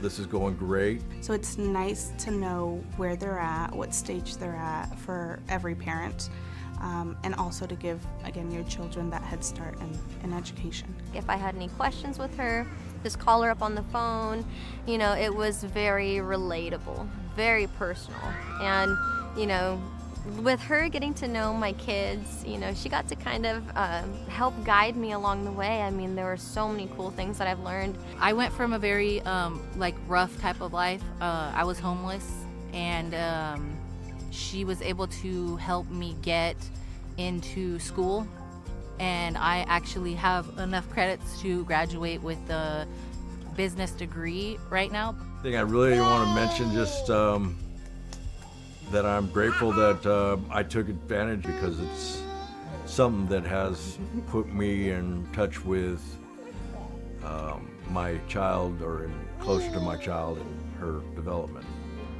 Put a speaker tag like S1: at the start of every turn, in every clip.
S1: this is going great.
S2: So it's nice to know where they're at, what stage they're at for every parent, and also to give, again, your children that head start in education.
S3: If I had any questions with her, just call her up on the phone. You know, it was very relatable, very personal. And, you know, with her getting to know my kids, you know, she got to kind of help guide me along the way. I mean, there were so many cool things that I've learned.
S4: I went from a very rough type of life. I was homeless, and she was able to help me get into school, and I actually have enough credits to graduate with the business degree right now.
S1: I think I really want to mention just that I'm grateful that I took advantage, because it's something that has put me in touch with my child, or closer to my child and her development.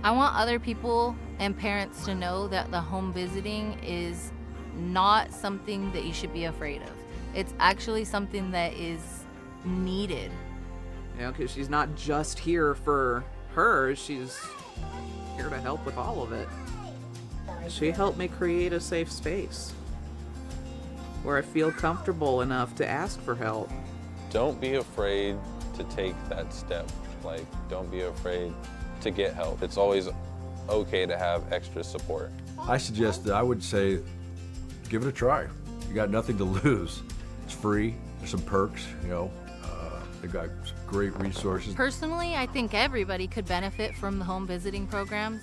S4: I want other people and parents to know that the home visiting is not something that you should be afraid of. It's actually something that is needed.
S5: You know, because she's not just here for her, she's here to help with all of it. She helped me create a safe space where I feel comfortable enough to ask for help.
S6: Don't be afraid to take that step. Like, don't be afraid to get help. It's always okay to have extra support.
S1: I would say, give it a try. You got nothing to lose. It's free. There's some perks, you know. They've got some great resources.
S4: Personally, I think everybody could benefit from the home visiting programs.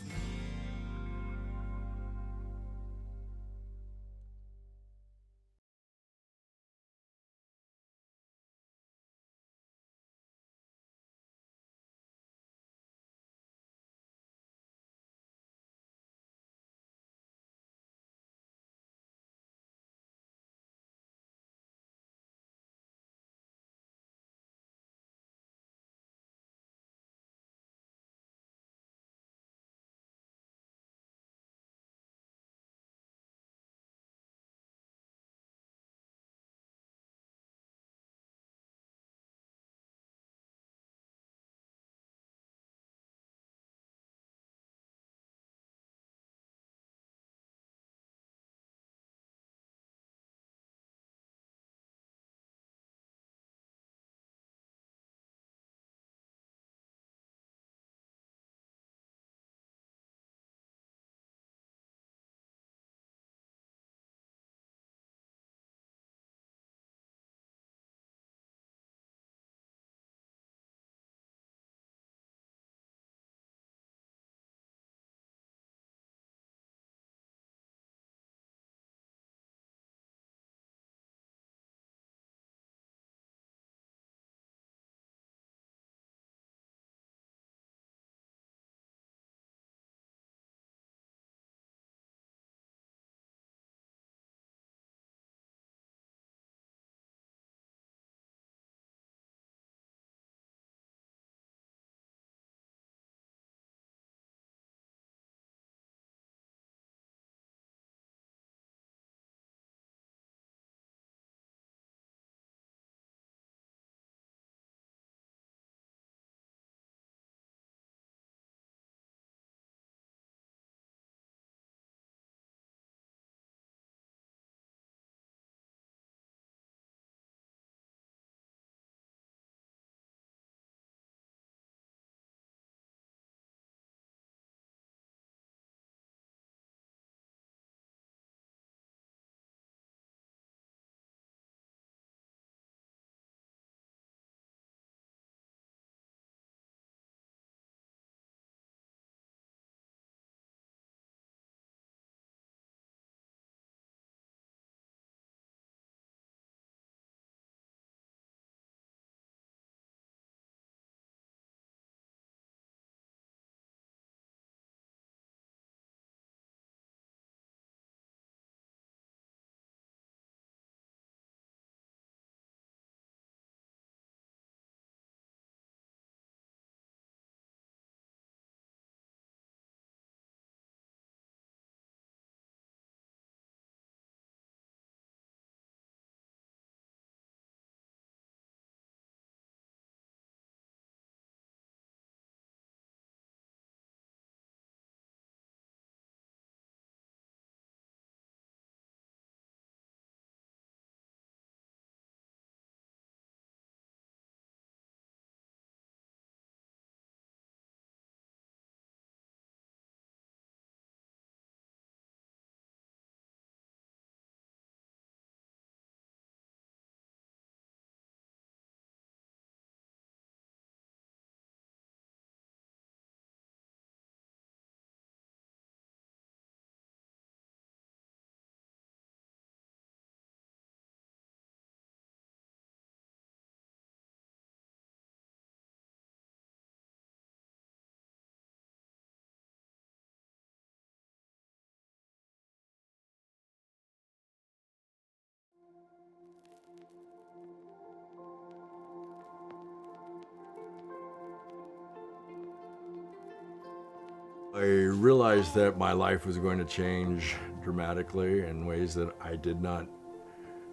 S1: I realized that my life was going to change dramatically in ways that I did not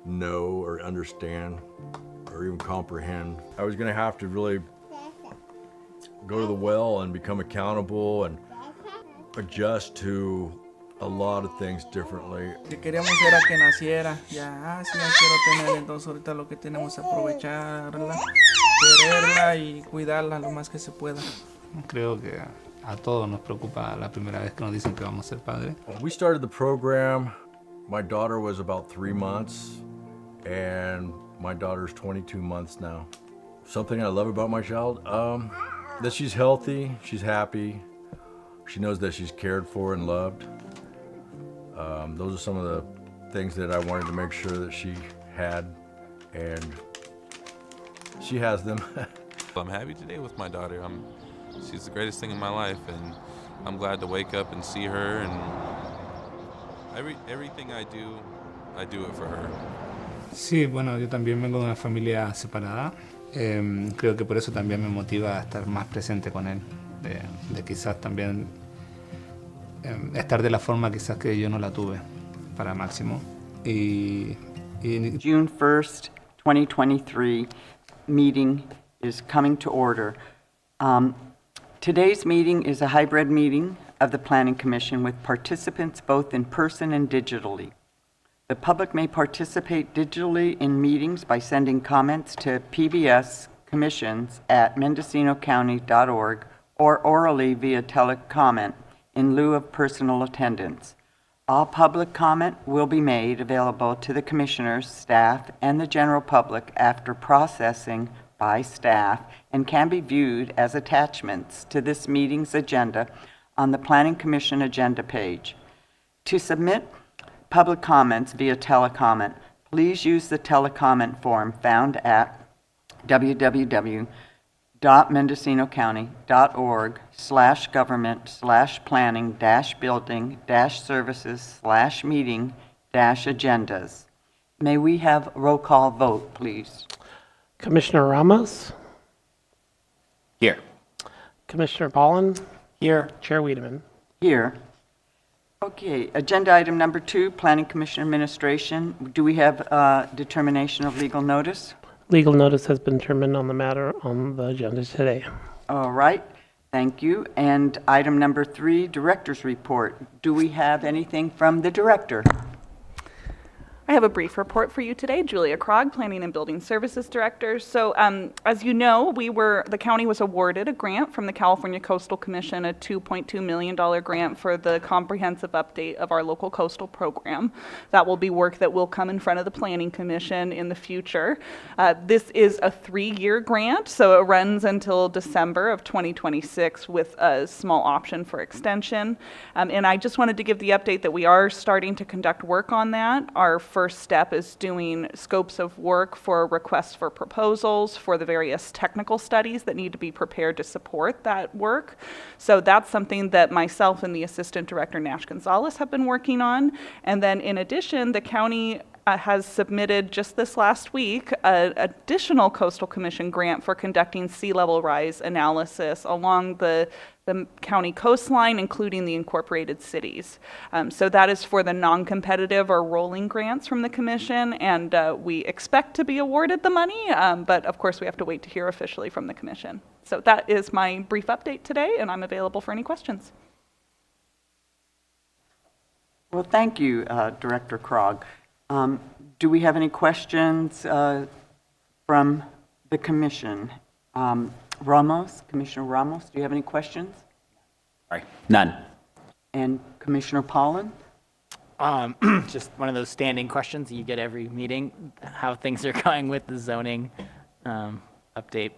S1: know or understand or even comprehend. I was going to have to really go to the well and become accountable and adjust to a lot of things differently.
S7: Que queríamos era que naciera, ya, sí la quiero tener, entonces ahorita lo que tenemos es aprovecharla, quererla y cuidarla lo más que se pueda.
S8: Creo que a todos nos preocupa la primera vez que nos dicen que vamos a ser padres.
S1: When we started the program, my daughter was about 3 months, and my daughter's 22 months now. Something I love about my child, that she's healthy, she's happy, she knows that she's cared for and loved. Those are some of the things that I wanted to make sure that she had, and she has them.
S6: I'm happy today with my daughter. She's the greatest thing in my life, and I'm glad to wake up and see her, and everything I do it for her.
S8: Sí, bueno, yo también vengo de una familia separada. Creo que por eso también me motiva a estar más presente con él, de quizás también estar de la forma quizás que yo no la tuve para Máximo.
S9: June 1st, 2023 meeting is coming to order. Today's meeting is a hybrid meeting of the Planning Commission with participants both in person and digitally. The public may participate digitally in meetings by sending comments to pbscommissions@mendocinocounty.org or orally via telecomment in lieu of personal attendance. All public comment will be made available to the commissioners, staff, and the general public after processing by staff and can be viewed as attachments to this meeting's agenda on the Planning Commission agenda page. To submit public comments via telecomment, please use the telecomment form found at www.mendocinocounty.org/government/planning-building-services/meeting-agendas. May we have roll call vote, please?
S10: Commissioner Ramos?
S11: Here.
S10: Commissioner Pollan?
S11: Here.
S10: Chair Wiedemann?
S9: Here. Okay, agenda item number 2, Planning Commission Administration. Do we have determination of legal notice?
S10: Legal notice has been determined on the matter on the agenda today.
S9: All right, thank you. And item number 3, Director's Report. Do we have anything from the Director?
S12: I have a brief report for you today. Julia Krog, Planning and Building Services Director. So as you know, the county was awarded a grant from the California Coastal Commission, a $2.2 million grant for the comprehensive update of our local coastal program. That will be work that will come in front of the Planning Commission in the future. This is a 3-year grant, so it runs until December of 2026 with a small option for extension. And I just wanted to give the update that we are starting to conduct work on that. Our first step is doing scopes of work for requests for proposals for the various technical studies that need to be prepared to support that work. So that's something that myself and the Assistant Director, Nash Gonzalez, have been working on. And then in addition, the county has submitted just this last week an additional Coastal Commission grant for conducting sea level rise analysis along the county coastline, including the incorporated cities. So that is for the non-competitive or rolling grants from the commission, and we expect to be awarded the money, but of course we have to wait to hear officially from the commission. So that is my brief update today, and I'm available for any questions.
S9: Well, thank you, Director Krog. Do we have any questions from the commission? Commissioner Ramos, do you have any questions?
S11: Sorry, none.
S9: And Commissioner Pollan?
S11: Just one of those standing questions you get every meeting, how things are going with the zoning update.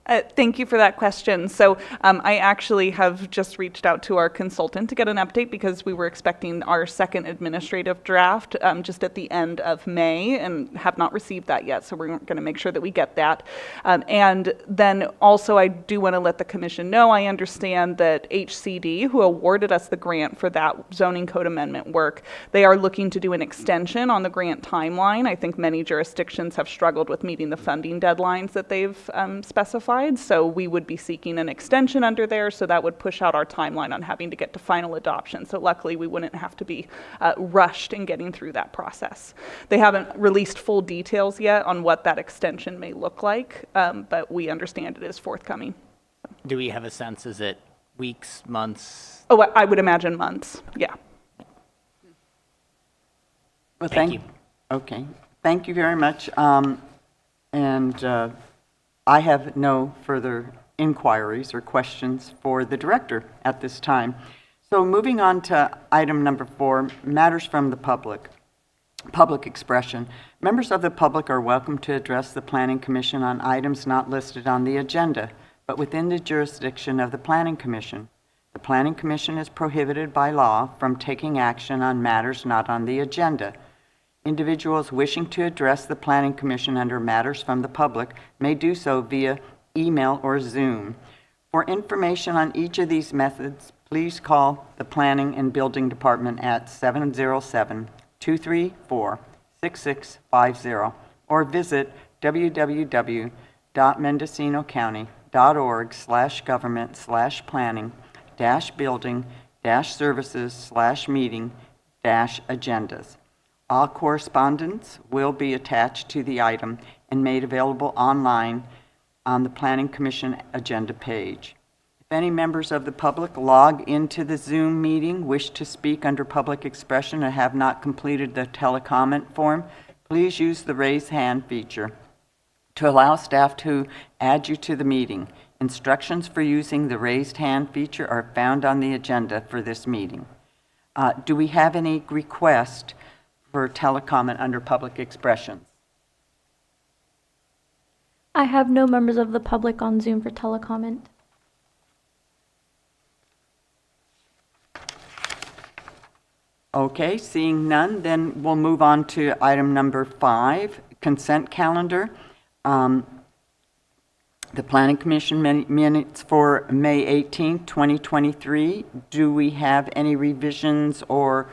S12: Thank you for that question. So I actually have just reached out to our consultant to get an update because we were expecting our second administrative draft just at the end of May and have not received that yet. So we're going to make sure that we get that. And then also I do want to let the commission know, I understand that HCD, who awarded us the grant for that zoning code amendment work, they are looking to do an extension on the grant timeline. I think many jurisdictions have struggled with meeting the funding deadlines that they've specified. So we would be seeking an extension under there, so that would push out our timeline on having to get to final adoption. So luckily we wouldn't have to be rushed in getting through that process. They haven't released full details yet on what that extension may look like, but we understand it is forthcoming.
S11: Do we have a sense? Is it weeks, months?
S12: Oh, I would imagine months, yeah.
S9: Well,
S11: Thank you.
S9: Okay, thank you very much. I have no further inquiries or questions for the director at this time. So moving on to item number 4, matters from the public. Public expression. Members of the public are welcome to address the Planning Commission on items not listed on the agenda, but within the jurisdiction of the Planning Commission. The Planning Commission is prohibited by law from taking action on matters not on the agenda. Individuals wishing to address the Planning Commission under matters from the public may do so via email or Zoom. For information on each of these methods, please call the Planning and Building Department at 707-234-6650 or visit www.mendocino County.org/government/planning-building-services/meeting-agendas. All correspondence will be attached to the item and made available online on the Planning Commission agenda page. If any members of the public log into the Zoom meeting, wish to speak under public expression, and have not completed the telecomment form, please use the raise hand feature to allow staff to add you to the meeting. Instructions for using the raised hand feature are found on the agenda for this meeting. Do we have any request for telecomment under public expressions?
S13: I have no members of the public on Zoom for telecomment.
S9: Okay, seeing none, then we'll move on to item number 5, consent calendar. The Planning Commission minutes for May 18, 2023. Do we have any revisions or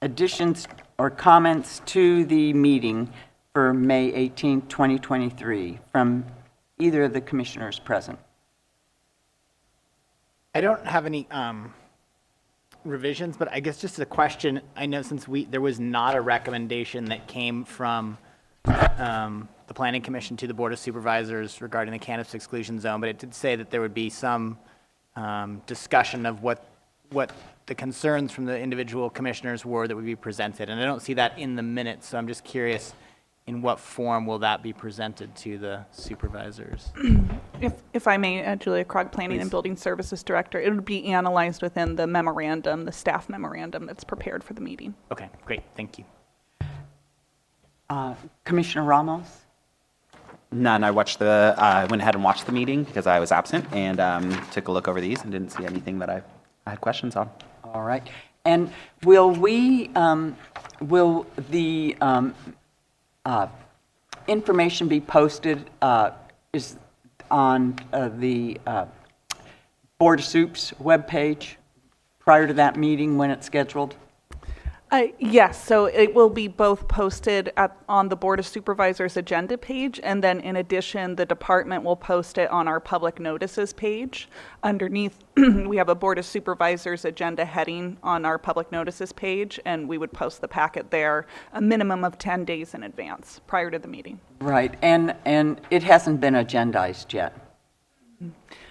S9: additions or comments to the meeting for May 18, 2023 from either of the commissioners present?
S11: I don't have any revisions, but I guess just a question. I know since there was not a recommendation that came from the Planning Commission to the Board of Supervisors regarding the cannabis exclusion zone, but it did say that there would be some discussion of what the concerns from the individual commissioners were that would be presented. And I don't see that in the minutes, so I'm just curious, in what form will that be presented to the supervisors?
S12: If I may, Julia Krog, Planning and Building Services Director, it would be analyzed within the memorandum, the staff memorandum that's prepared for the meeting.
S11: Okay, great, thank you.
S9: Commissioner Ramos?
S14: None. I went ahead and watched the meeting because I was absent and took a look over these and didn't see anything that I had questions on.
S9: All right. And will the information be posted is on the Board of Soups webpage prior to that meeting when it's scheduled?
S12: Yes, so it will be both posted on the Board of Supervisors agenda page, and then in addition, the department will post it on our public notices page. Underneath, we have a Board of Supervisors agenda heading on our public notices page, and we would post the packet there a minimum of 10 days in advance prior to the meeting.
S9: Right, and it hasn't been agendized yet?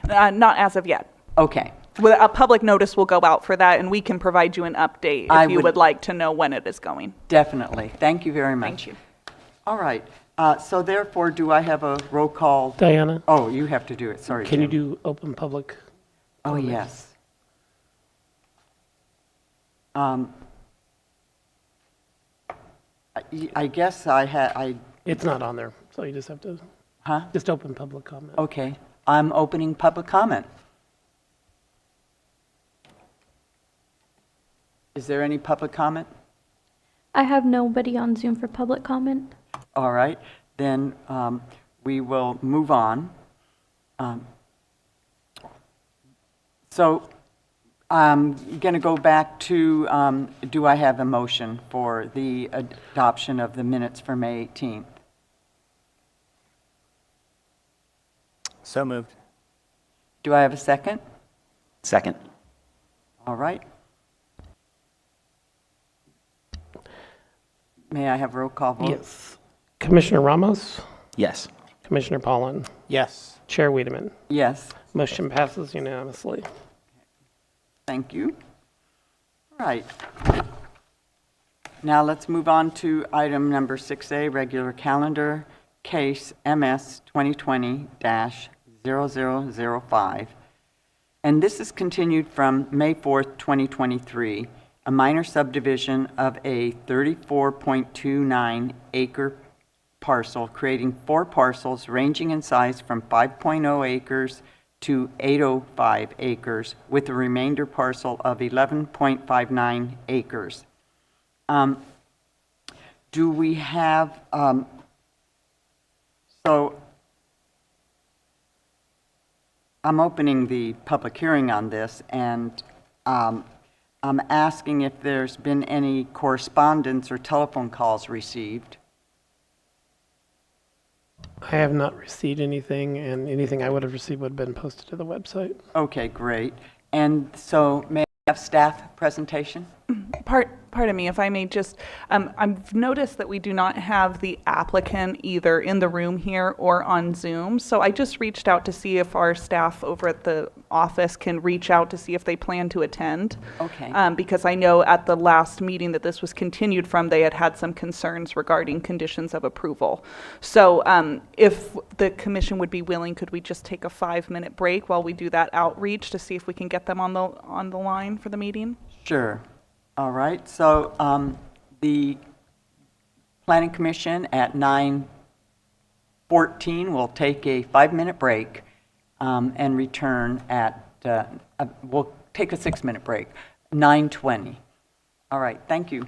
S12: Not as of yet.
S9: Okay.
S12: Well, a public notice will go out for that, and we can provide you an update if you would like to know when it is going.
S9: Definitely. Thank you very much.
S12: Thank you.
S9: All right. So therefore, do I have a roll call?
S10: Diana?
S9: Oh, you have to do it. Sorry,
S10: Can you
S9: Jim.
S10: do open public?
S9: Oh, yes. I guess I
S10: It's not on there, so you just have to.
S9: Huh?
S10: Just open public comment.
S9: Okay, I'm opening public comment. Is there any public comment?
S13: I have nobody on Zoom for public comment.
S9: All right, then we will move on. So I'm going to go back to, do I have a motion for the adoption of the minutes for May 18th?
S11: So moved.
S9: Do I have a second?
S14: Second.
S9: All right. May I have roll call vote?
S10: Yes. Commissioner Ramos,
S14: Yes.
S10: Commissioner Pollan,
S11: Yes.
S10: Chair Wiedemann.
S9: Yes,
S10: Motion passes unanimously.
S9: thank you. All right. Now let's move on to item number 6A, regular calendar, case MS 2020-0005. And this is continued from May 4th, 2023, a minor subdivision of a 34.29 acre parcel, creating 4 parcels ranging in size from 5.0 acres to 805 acres, with a remainder parcel of 11.59 acres. Do we have, so I'm opening the public hearing on this, and I'm asking if there's been any correspondence or telephone calls received.
S10: I have not received anything, and anything I would have received would have been posted to the website.
S9: Okay, great. And so may I have staff presentation?
S12: Pardon me, if I may just, I've noticed that we do not have the applicant either in the room here or on Zoom. So I just reached out to see if our staff over at the office can reach out to see if they plan to attend.
S9: Okay.
S12: Because I know at the last meeting that this was continued from, they had had some concerns regarding conditions of approval. So if the commission would be willing, could we just take a 5-minute break while we do that outreach to see if we can get them on the line for the meeting?
S9: Sure. All right, so the Planning Commission at 9:14 will take a 5-minute break and return at, we'll take a 6-minute break, 9:20. All right, thank you.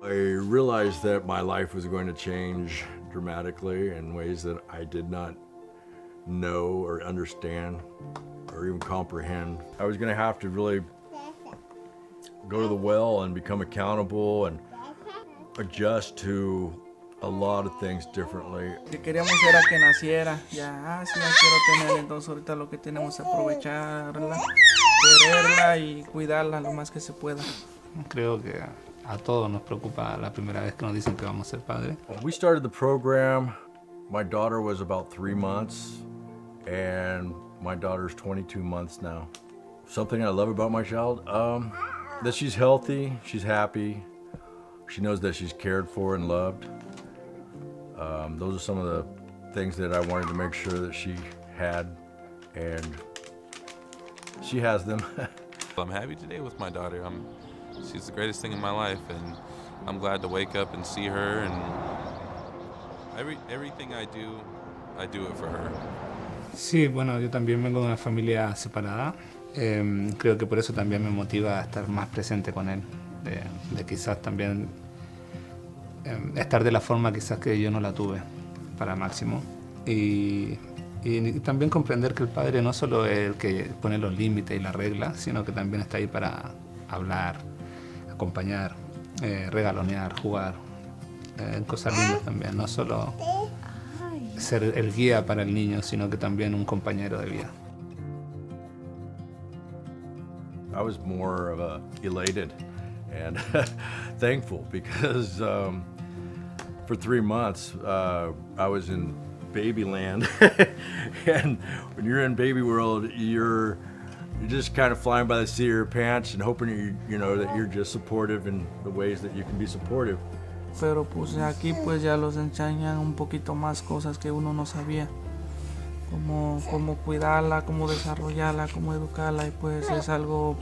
S1: I realized that my life was going to change dramatically in ways that I did not know or understand or even comprehend. I was going to have to really go to the well and become accountable and adjust to a lot of things differently.
S7: Que queríamos era que naciera, ya, sí la quiero tener, entonces ahorita lo que tenemos es aprovecharla, quererla y cuidarla lo más que se pueda.
S8: Creo que a todos nos preocupa la primera vez que nos dicen que vamos a ser padres.
S1: When we started the program, my daughter was about 3 months, and my daughter's 22 months now. Something I love about my child, that she's healthy, she's happy, she knows that she's cared for and loved. Those are some of the things that I wanted to make sure that she had, and she has them.
S6: I'm happy today with my daughter. She's the greatest thing in my life, and I'm glad to wake up and see her, and everything I do it for her.
S8: Sí, bueno, yo también vengo de una familia separada. Creo que por eso también me motiva a estar más presente con él, de quizás también estar de la forma quizás que yo no la tuve para Máximo. Y también comprender que el padre no solo es el que pone los límites y las reglas, sino que también está ahí para hablar, acompañar, regalonear, jugar, cosas lindas también, no solo ser el guía para el niño, sino que también un compañero de vida.
S1: I was more of a elated and thankful because for 3 months I was in baby land, and when you're in baby world, you're just kind of flying by the seat of your pants and hoping you know that you're just supportive in the ways that you can be supportive.
S7: Pero pues aquí pues ya los enseñan un poquito más cosas que uno no sabía, como cómo cuidarla, cómo desarrollarla, cómo educarla, y pues es algo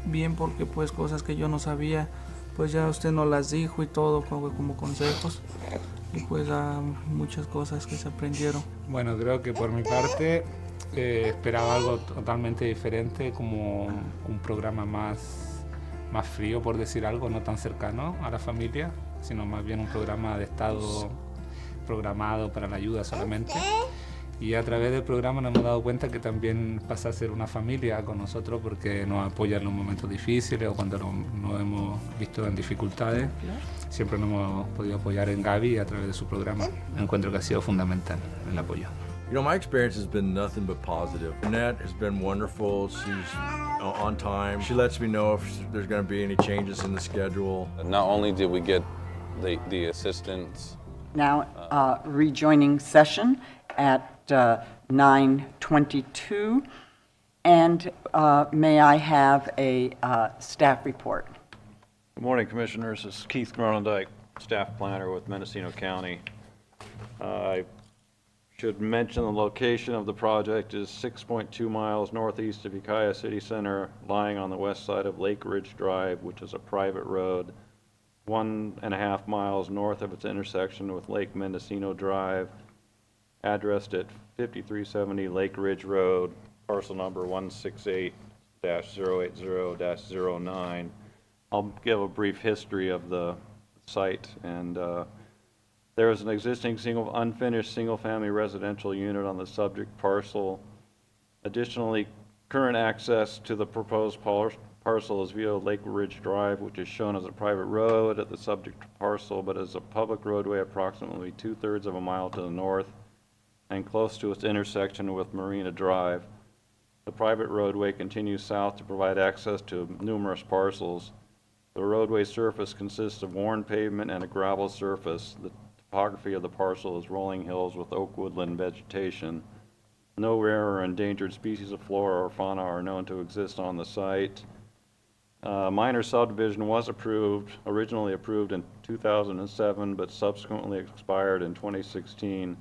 S7: bien porque pues cosas que yo no sabía, pues ya usted nos las dijo y todo como consejos, y pues muchas cosas que se aprendieron.
S8: Bueno, creo que por mi parte esperaba algo totalmente diferente, como un programa más frío, por decir algo, no tan cercano a la familia, sino más bien un programa de estado programado para la ayuda solamente. Y a través del programa nos hemos dado cuenta que también pasa a ser una familia con nosotros, porque nos apoya en los momentos difíciles o cuando nos hemos visto en dificultades. Siempre nos hemos podido apoyar en Gaby a través de su programa. Encuentro que ha sido fundamental el apoyo.
S1: You know, my experience has been nothing but positive. Annette has been wonderful. She's on time. She lets me know if there's going to be any changes in the schedule.
S6: Not only did we get the assistance.
S9: Now, rejoining session at 9:22, and may I have a staff report?
S15: Good morning, Commissioners. This is Keith Gronendike, Staff Planner with Mendocino County. I should mention the location of the project is 6.2 miles northeast of Ukiah City Center, lying on the west side of Lake Ridge Drive, which is a private road, 1.5 miles north of its intersection with Lake Mendocino Drive, addressed at 5370 Lake Ridge Road, parcel number 168-080-09. I'll give a brief history of the site, and there is an existing unfinished single-family residential unit on the subject parcel. Additionally, current access to the proposed parcel is via Lake Ridge Drive, which is shown as a private road at the subject parcel, but is a public roadway approximately 2/3 of a mile to the north and close to its intersection with Marina Drive. The private roadway continues south to provide access to numerous parcels. The roadway surface consists of worn pavement and a gravel surface. The topography of the parcel is rolling hills with oak woodland vegetation. No rare or endangered species of flora or fauna are known to exist on the site. Minor subdivision was originally approved in 2007, but subsequently expired in 2016.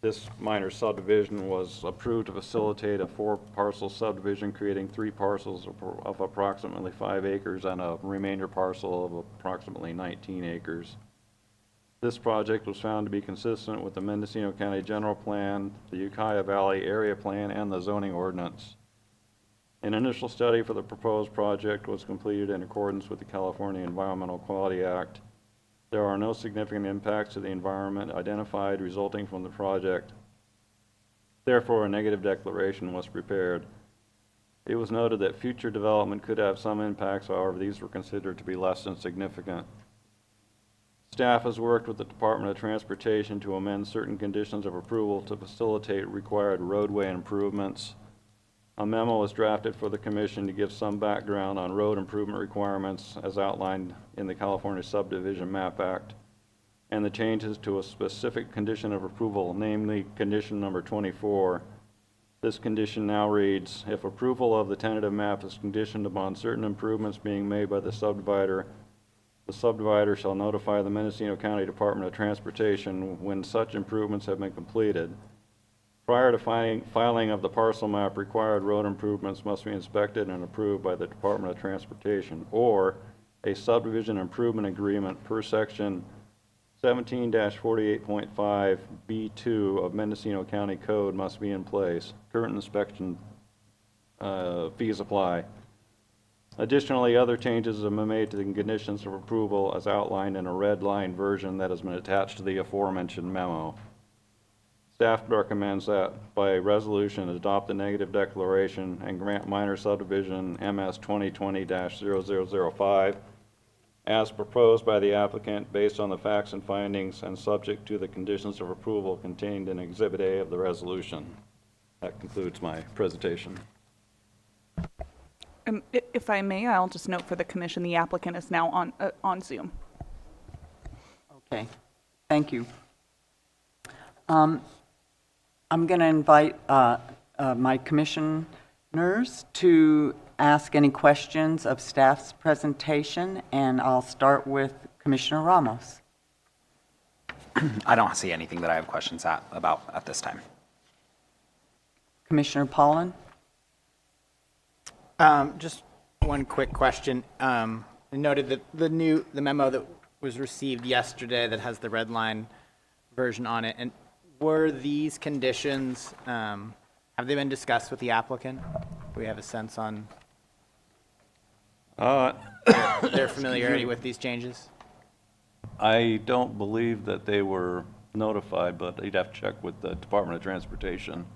S15: This minor subdivision was approved to facilitate a 4-parcel subdivision, creating 3 parcels of approximately 5 acres and a remainder parcel of approximately 19 acres. This project was found to be consistent with the Mendocino County General Plan, the Ukiah Valley Area Plan, and the zoning ordinance. An initial study for the proposed project was completed in accordance with the California Environmental Quality Act. There are no significant impacts to the environment identified resulting from the project. Therefore, a negative declaration was prepared. It was noted that future development could have some impacts, however, these were considered to be less than significant. Staff has worked with the Department of Transportation to amend certain conditions of approval to facilitate required roadway improvements. A memo was drafted for the Commission to give some background on road improvement requirements as outlined in the California Subdivision Map Act, and the changes to a specific condition of approval, namely condition number 24. This condition now reads, if approval of the tentative map is conditioned upon certain improvements being made by the subdivider shall notify the Mendocino County Department of Transportation when such improvements have been completed. Prior to filing of the parcel map, required road improvements must be inspected and approved by the Department of Transportation, or a subdivision improvement agreement per section 17-48.5 B2 of Mendocino County Code must be in place. Current inspection fees apply. Additionally, other changes have been made to the conditions of approval as outlined in a red line version that has been attached to the aforementioned memo. Staff recommends that by resolution adopt the negative declaration and grant minor subdivision MS 2020-0005 as proposed by the applicant based on the facts and findings and subject to the conditions of approval contained in Exhibit A of the resolution. That concludes my presentation.
S12: If I may, I'll just note for the commission, the applicant is now on Zoom.
S9: Okay, thank you. I'm going to invite my commissioners to ask any questions of staff's presentation, and I'll start with Commissioner Ramos.
S14: I don't see anything that I have questions about at this time.
S9: Commissioner Pollan?
S11: Just one quick question. I noted that the memo that was received yesterday that has the red line version on it, and were these conditions, have they been discussed with the applicant? Do we have a sense on their familiarity with these changes?
S15: I don't believe that they were notified, but you'd have to check with the Department of Transportation.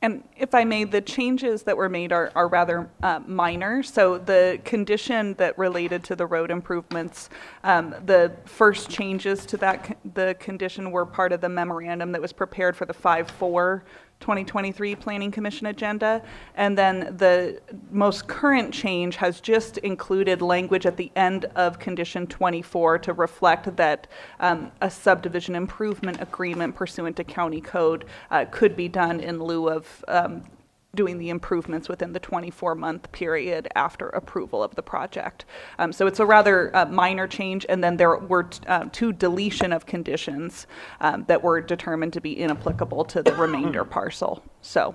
S12: And if I may, the changes that were made are rather minor. So the condition that related to the road improvements, the first changes to that, the condition were part of the memorandum that was prepared for the 5/4/2023 Planning Commission agenda. And then the most current change has just included language at the end of condition 24 to reflect that a subdivision improvement agreement pursuant to county code could be done in lieu of doing the improvements within the 24-month period after approval of the project. So it's a rather minor change, and then there were two deletion of conditions that were determined to be inapplicable to the remainder parcel. So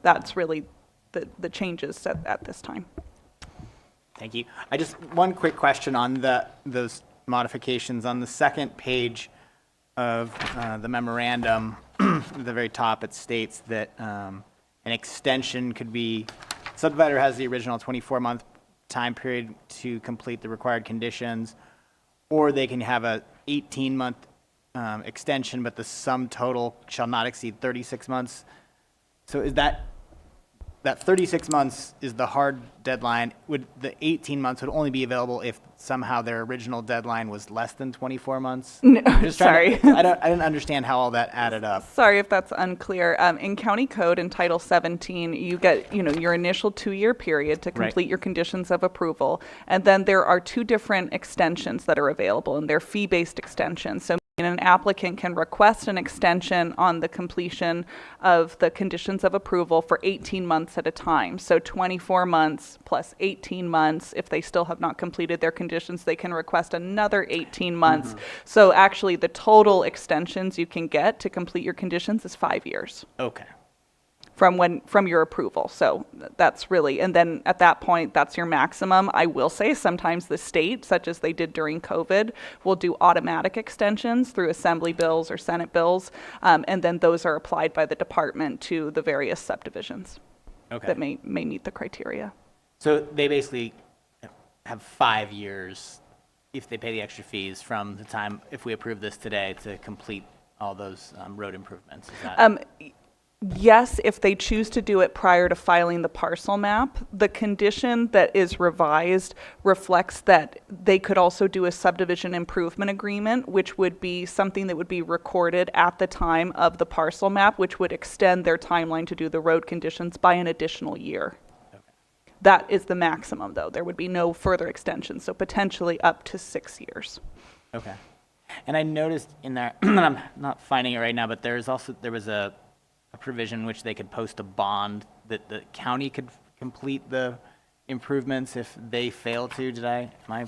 S12: that's really the changes at this time.
S11: Thank you. I just, one quick question on those modifications. On the second page of the memorandum, at the very top, it states that an extension could be, subdivider has the original 24-month time period to complete the required conditions, or they can have a 18-month extension, but the sum total shall not exceed 36 months. So is that 36 months is the hard deadline? Would the 18 months would only be available if somehow their original deadline was less than 24 months?
S12: No, sorry.
S11: I didn't understand how all that added up.
S12: Sorry if that's unclear. In County Code in Title 17, you get your initial 2-year period to complete your conditions of approval, and then there are 2 different extensions that are available, and they're fee-based extensions. So an applicant can request an extension on the completion of the conditions of approval for 18 months at a time. So 24 months plus 18 months. If they still have not completed their conditions, they can request another 18 months. So actually the total extensions you can get to complete your conditions is 5 years.
S11: Okay.
S12: from your approval. So that's really, and then at that point, that's your maximum. I will say sometimes the state, such as they did during COVID, will do automatic extensions through assembly bills or Senate bills, and then those are applied by the department to the various subdivisions that may meet the criteria.
S11: So they basically have 5 years, if they pay the extra fees, from the time, if we approve this today, to complete all those road improvements. Is that
S12: Yes, if they choose to do it prior to filing the parcel map. The condition that is revised reflects that they could also do a subdivision improvement agreement, which would be something that would be recorded at the time of the parcel map, which would extend their timeline to do the road conditions by an additional year. That is the maximum, though. There would be no further extension, so potentially up to 6 years.
S11: Okay. And I noticed in there, I'm not finding it right now, but there was a provision in which they could post a bond that the county could complete the improvements if they fail to. Am I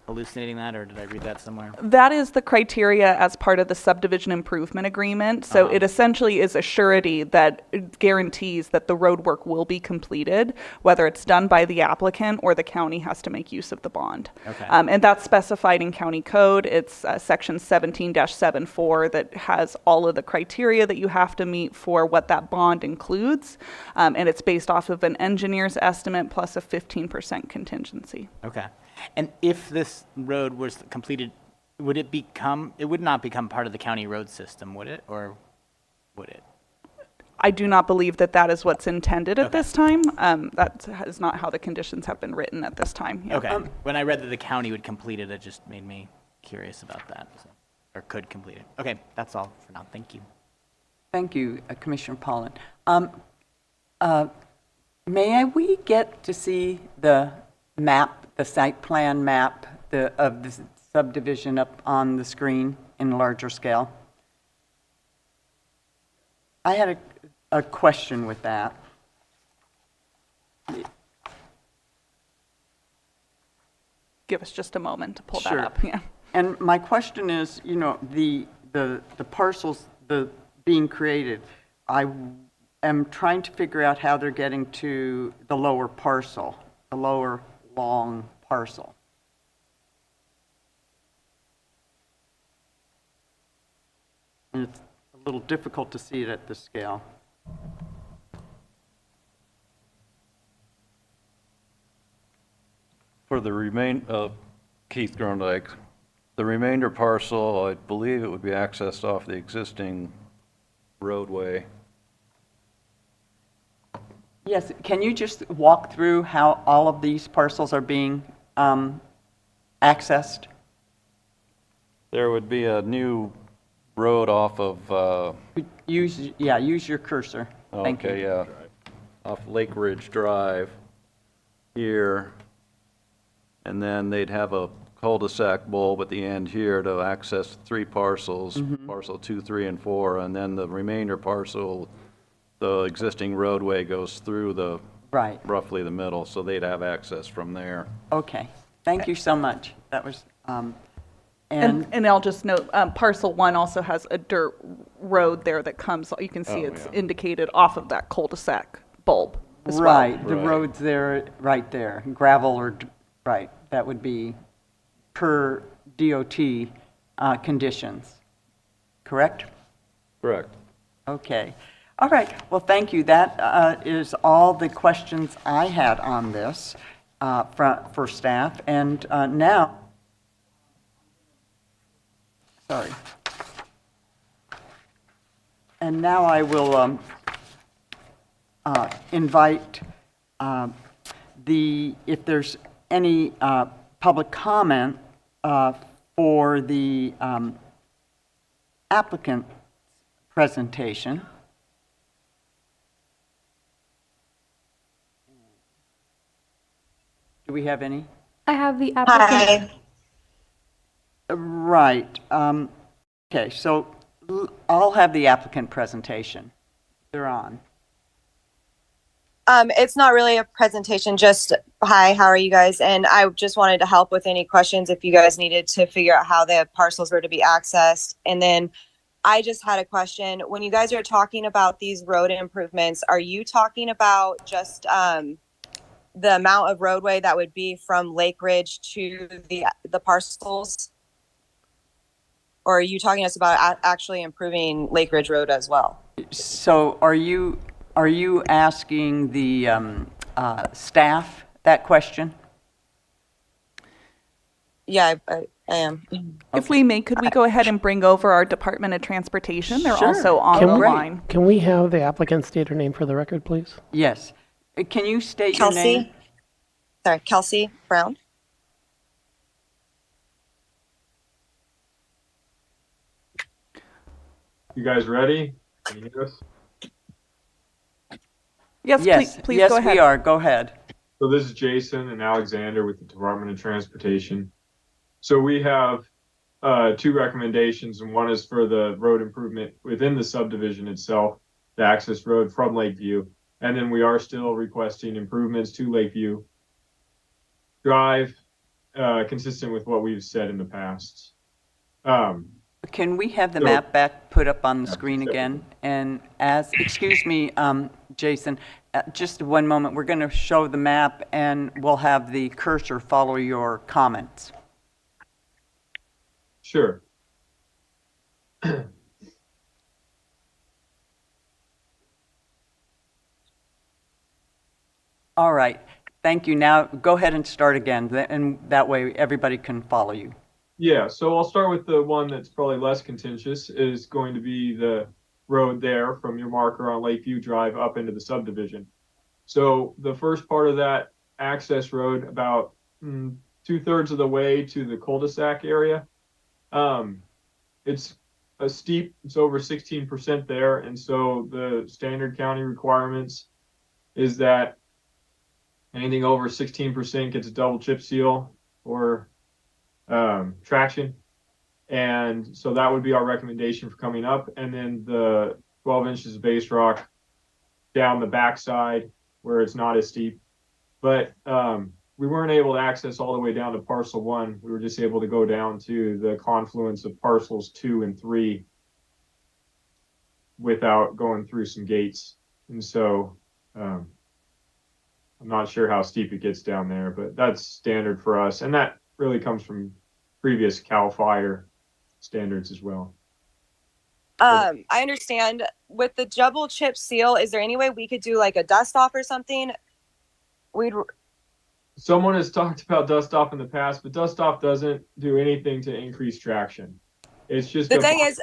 S11: hallucinating that, or did I read that somewhere?
S12: That is the criteria as part of the subdivision improvement agreement. So it essentially is a surety that guarantees that the road work will be completed, whether it's done by the applicant or the county has to make use of the bond.
S11: Okay.
S12: And that's specified in county code. It's section 17-74 that has all of the criteria that you have to meet for what that bond includes. And it's based off of an engineer's estimate plus a 15% contingency.
S11: Okay. And if this road was completed, it would not become part of the county road system, would it? Or would it?
S12: I do not believe that that is what's intended at this time. That is not how the conditions have been written at this time. Yeah.
S11: Okay. When I read that the county would complete it, it just made me curious about that, or could complete it. Okay, that's all for now. Thank you.
S9: Thank you, Commissioner Pollan. May we get to see the map, the site plan map of the subdivision up on the screen in larger scale? I had a question with that.
S12: Give us just a moment to pull that
S9: Sure.
S12: up. Yeah.
S9: And my question is, the parcels being created, I am trying to figure out how they're getting to the lower parcel, the lower long parcel. And it's a little difficult to see it at this scale.
S15: For the Keith Grondike, the remainder parcel, I believe it would be accessed off the existing roadway.
S9: Yes, can you just walk through how all of these parcels are being accessed?
S15: There would be a new road off of,
S9: Use your cursor. Thank you.
S15: okay, yeah, off Lake Ridge Drive here. And then they'd have a cul-de-sac bulb at the end here to access 3 parcels, parcel 2, 3, and 4, and then the remainder parcel, the existing roadway goes through the, roughly the middle, so they'd have access from there.
S9: Okay, thank you so much. That was,
S12: And I'll just note, parcel 1 also has a dirt road there that comes, you can see it's indicated off of that cul-de-sac bulb as well.
S9: right, the road's there, right there, gravel or, right, that would be per DOT conditions, correct?
S15: Correct.
S9: Okay. All right. Well, thank you. That is all the questions I had on this for staff. And now, sorry. And now I will invite if there's any public comment for the applicant presentation. Do we have any?
S13: I have the applicant.
S9: Right. Okay, so I'll have the applicant presentation. They're on.
S16: It's not really a presentation, just hi, how are you guys? And I just wanted to help with any questions if you guys needed to figure out how the parcels were to be accessed. And then I just had a question. When you guys are talking about these road improvements, are you talking about just the amount of roadway that would be from Lake Ridge to the parcels? Or are you talking to us about actually improving Lake Ridge Road as well?
S9: So are you asking the staff that question?
S16: Yeah, I am.
S12: If we may, could we go ahead and bring over our Department of Transportation? They're
S9: Sure.
S12: also on
S10: Can
S12: the
S10: we-
S12: line.
S10: Can we have the applicant state her name for the record, please?
S9: Yes. Can you state your name?
S16: Kelsey. Sorry, Kelsey Brown.
S17: You guys ready? Can you hear us?
S12: Yes,
S9: Yes,
S12: please
S9: yes,
S12: go ahead.
S9: we are. Go ahead.
S17: So this is Jason and Alexander with the Department of Transportation. So we have two recommendations, and one is for the road improvement within the subdivision itself, the access road from Lakeview. And then we are still requesting improvements to Lakeview Drive, consistent with what we've said in the past.
S9: Can we have the
S17: So-
S9: map back put up on the screen again? And excuse me, Jason, just one moment. We're going to show the map and we'll have the cursor follow your comments.
S17: Sure.
S9: All right. Thank you. Now go ahead and start again, and that way everybody can follow you.
S17: Yeah, so I'll start with the one that's probably less contentious, is going to be the road there from your marker on Lakeview Drive up into the subdivision. So the first part of that access road, about 2/3 of the way to the cul-de-sac area, it's a steep, it's over 16% there. And so the standard county requirements is that anything over 16% gets a double chip seal or traction. And so that would be our recommendation for coming up. And then the 12 inches of base rock down the backside where it's not as steep. But we weren't able to access all the way down to parcel 1. We were just able to go down to the confluence of parcels 2 and 3 without going through some gates. And so I'm not sure how steep it gets down there, but that's standard for us. And that really comes from previous CAL FIRE standards as well.
S16: I understand. With the double chip seal, is there any way we could do like a dust off or something?
S17: Someone has talked about dust off in the past, but dust off doesn't do anything to increase traction. It's just
S16: The thing is,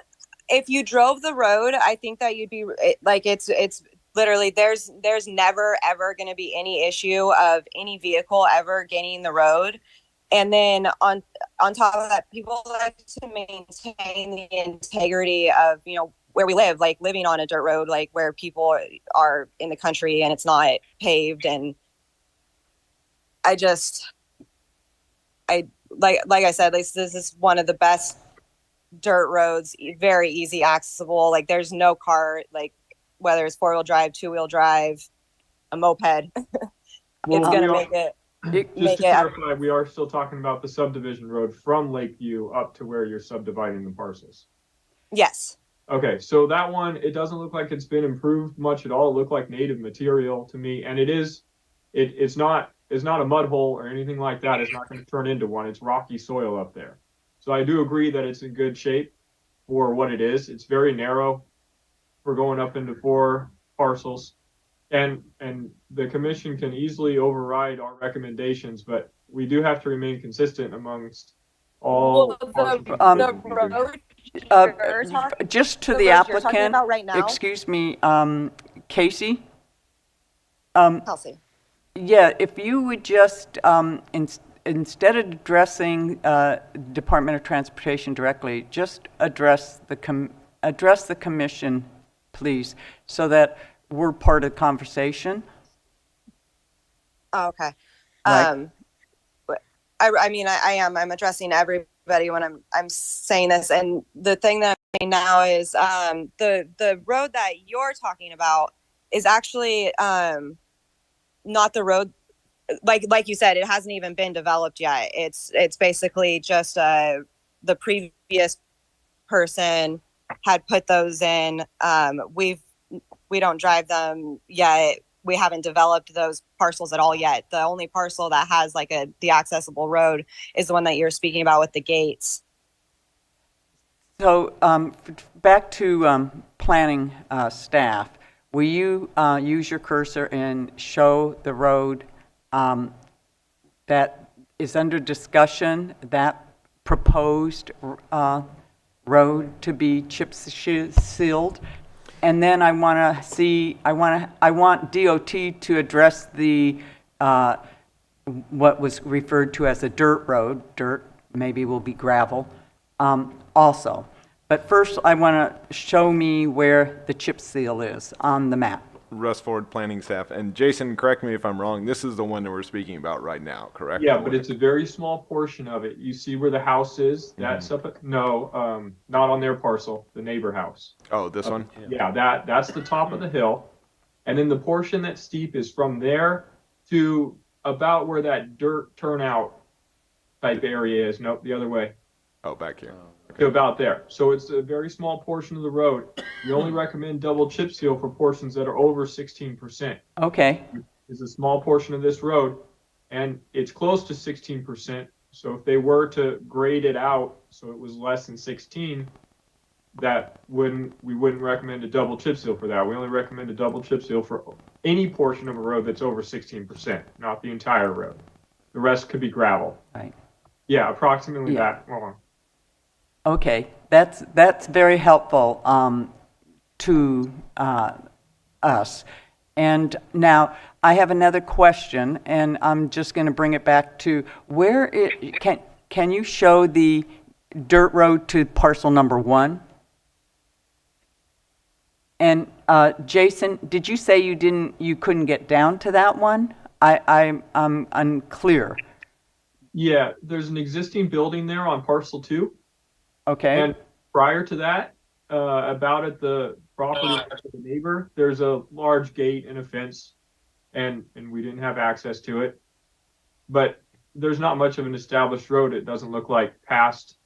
S16: if you drove the road, I think that you'd be like, it's literally, there's never ever going to be any issue of any vehicle ever gaining the road. And then on top of that, people like to maintain the integrity of, where we live, like living on a dirt road, like where people are in the country and it's not paved. And like I said, this is one of the best dirt roads, very easy accessible. Like there's no car, like whether it's 4-wheel drive, 2-wheel drive, a moped, it's going to make it.
S17: Just to clarify, we are still talking about the subdivision road from Lakeview up to where you're subdividing the parcels.
S16: Yes.
S17: Okay, so that one, it doesn't look like it's been improved much at all. It looked like native material to me, and it's not a mud hole or anything like that. It's not going to turn into one. It's rocky soil up there. So I do agree that it's in good shape for what it is. It's very narrow. We're going up into 4 parcels. And the commission can easily override our recommendations, but we do have to remain consistent amongst all.
S9: Just to
S16: the
S9: the
S16: road you're talking
S9: applicant,
S16: about right now?
S9: excuse me, Casey?
S16: Kelsey.
S9: Yeah, if you would just, instead of addressing Department of Transportation directly, just address the commission, please, so that we're part of the conversation.
S16: Oh, okay.
S9: Right.
S16: I mean, I'm addressing everybody when I'm saying this. And the thing that I'm saying now is the road that you're talking about is actually not the road. Like you said, it hasn't even been developed yet. It's basically just the previous person had put those in. We don't drive them yet. We haven't developed those parcels at all yet. The only parcel that has like the accessible road is the one that you're speaking about with the gates.
S9: So back to planning staff, will you use your cursor and show the road that is under discussion, that proposed road to be chip sealed? And then I want to see, I want DOT to address the what was referred to as a dirt road. Dirt maybe will be gravel also. But first, I want to show me where the chip seal is on the map.
S18: Russ Ford, planning staff. And Jason, correct me if I'm wrong, this is the one that we're speaking about right now, correct?
S17: Yeah, but it's a very small portion of it. You see where the house is? That's up, no, not on their parcel, the neighbor house.
S18: Oh, this one?
S17: Yeah, that's the top of the hill. And then the portion that's steep is from there to about where that dirt turnout type area is. Nope, the other way.
S18: Oh, back here.
S17: To about there. So it's a very small portion of the road. We only recommend double chip seal for portions that are over 16%.
S9: Okay.
S17: It's a small portion of this road, and it's close to 16%. So if they were to grade it out so it was less than 16, we wouldn't recommend a double chip seal for that. We only recommend a double chip seal for any portion of a road that's over 16%, not the entire road. The rest could be gravel.
S9: Right.
S17: Yeah, approximately that long.
S9: Okay, that's very helpful to us. And now I have another question, and I'm just going to bring it back to can you show the dirt road to parcel number 1? And Jason, did you say you couldn't get down to that one? I'm unclear.
S17: Yeah, there's an existing building there on parcel 2.
S9: Okay.
S17: And prior to that, about at the property of the neighbor, there's a large gate and a fence, and we didn't have access to it. But there's not much of an established road. It doesn't look like past,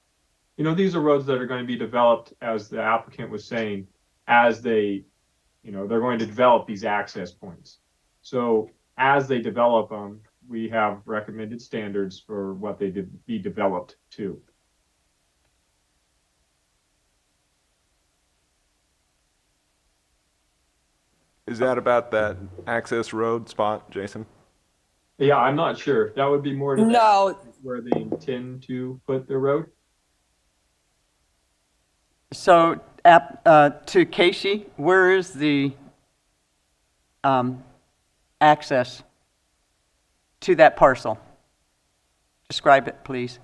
S17: these are roads that are going to be developed, as the applicant was saying, as they, they're going to develop these access points. So as they develop them, we have recommended standards for what they be developed to.
S18: Is that about that access road spot, Jason?
S17: Yeah, I'm not sure. That would be more to
S16: No.
S17: where they intend to put the road.
S9: So to Casey, where is the access to that parcel? Describe it, please.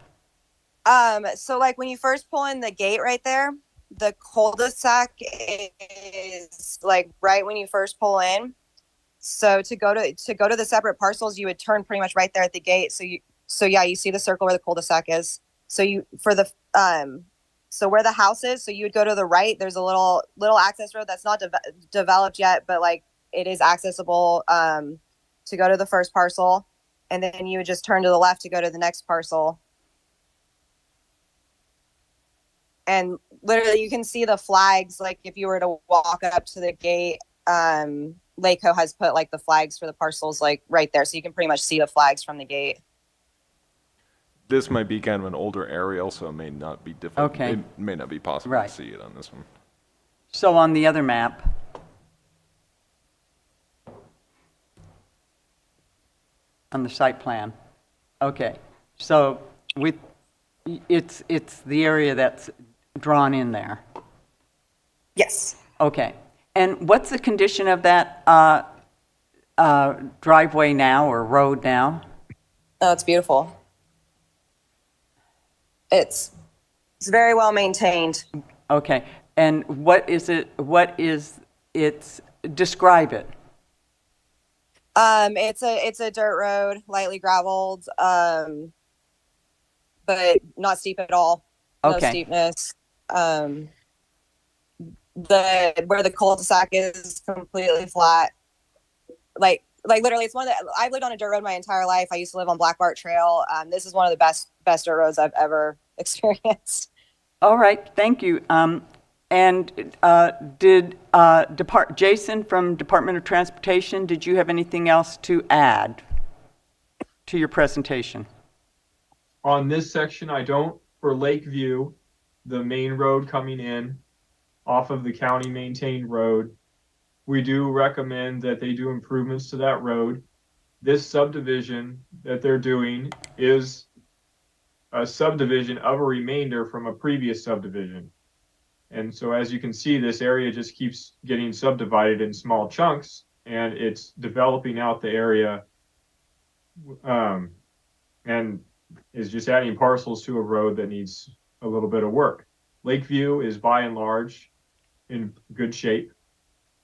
S16: So like when you first pull in the gate right there, the cul-de-sac is like right when you first pull in. So to go to the separate parcels, you would turn pretty much right there at the gate. So you see the circle where the cul-de-sac is. So so where the house is, so you would go to the right. There's a little access road that's not developed yet, but like it is accessible to go to the first parcel, and then you would just turn to the left to go to the next parcel. And literally, you can see the flags. Like if you were to walk up to the gate, LACO has put like the flags for the parcels like right there, so you can pretty much see the flags from the gate.
S18: This might be kind of an older aerial, so it may not be difficult.
S9: Okay.
S18: It may not be possible
S9: Right.
S18: to see it on this one.
S9: So on the other map, on the site plan, okay. So it's the area that's drawn in there.
S16: Yes.
S9: Okay. And what's the condition of that driveway now or road now?
S16: Oh, it's beautiful. It's very well maintained.
S9: Okay. And what is it? Describe it.
S16: It's a dirt road, lightly graveled, but not steep at all. No
S9: Okay.
S16: steepness. Where the cul-de-sac is completely flat. Like literally, it's one that I've lived on a dirt road my entire life. I used to live on Black Bart Trail. This is one of the best dirt roads I've ever experienced.
S9: All right. Thank you. And Jason from Department of Transportation, did you have anything else to add to your presentation?
S17: On this section, I don't. For Lakeview, the main road coming in off of the county maintained road, we do recommend that they do improvements to that road. This subdivision that they're doing is a subdivision of a remainder from a previous subdivision. And so as you can see, this area just keeps getting subdivided in small chunks, and it's developing out the area and is just adding parcels to a road that needs a little bit of work. Lakeview is by and large in good shape.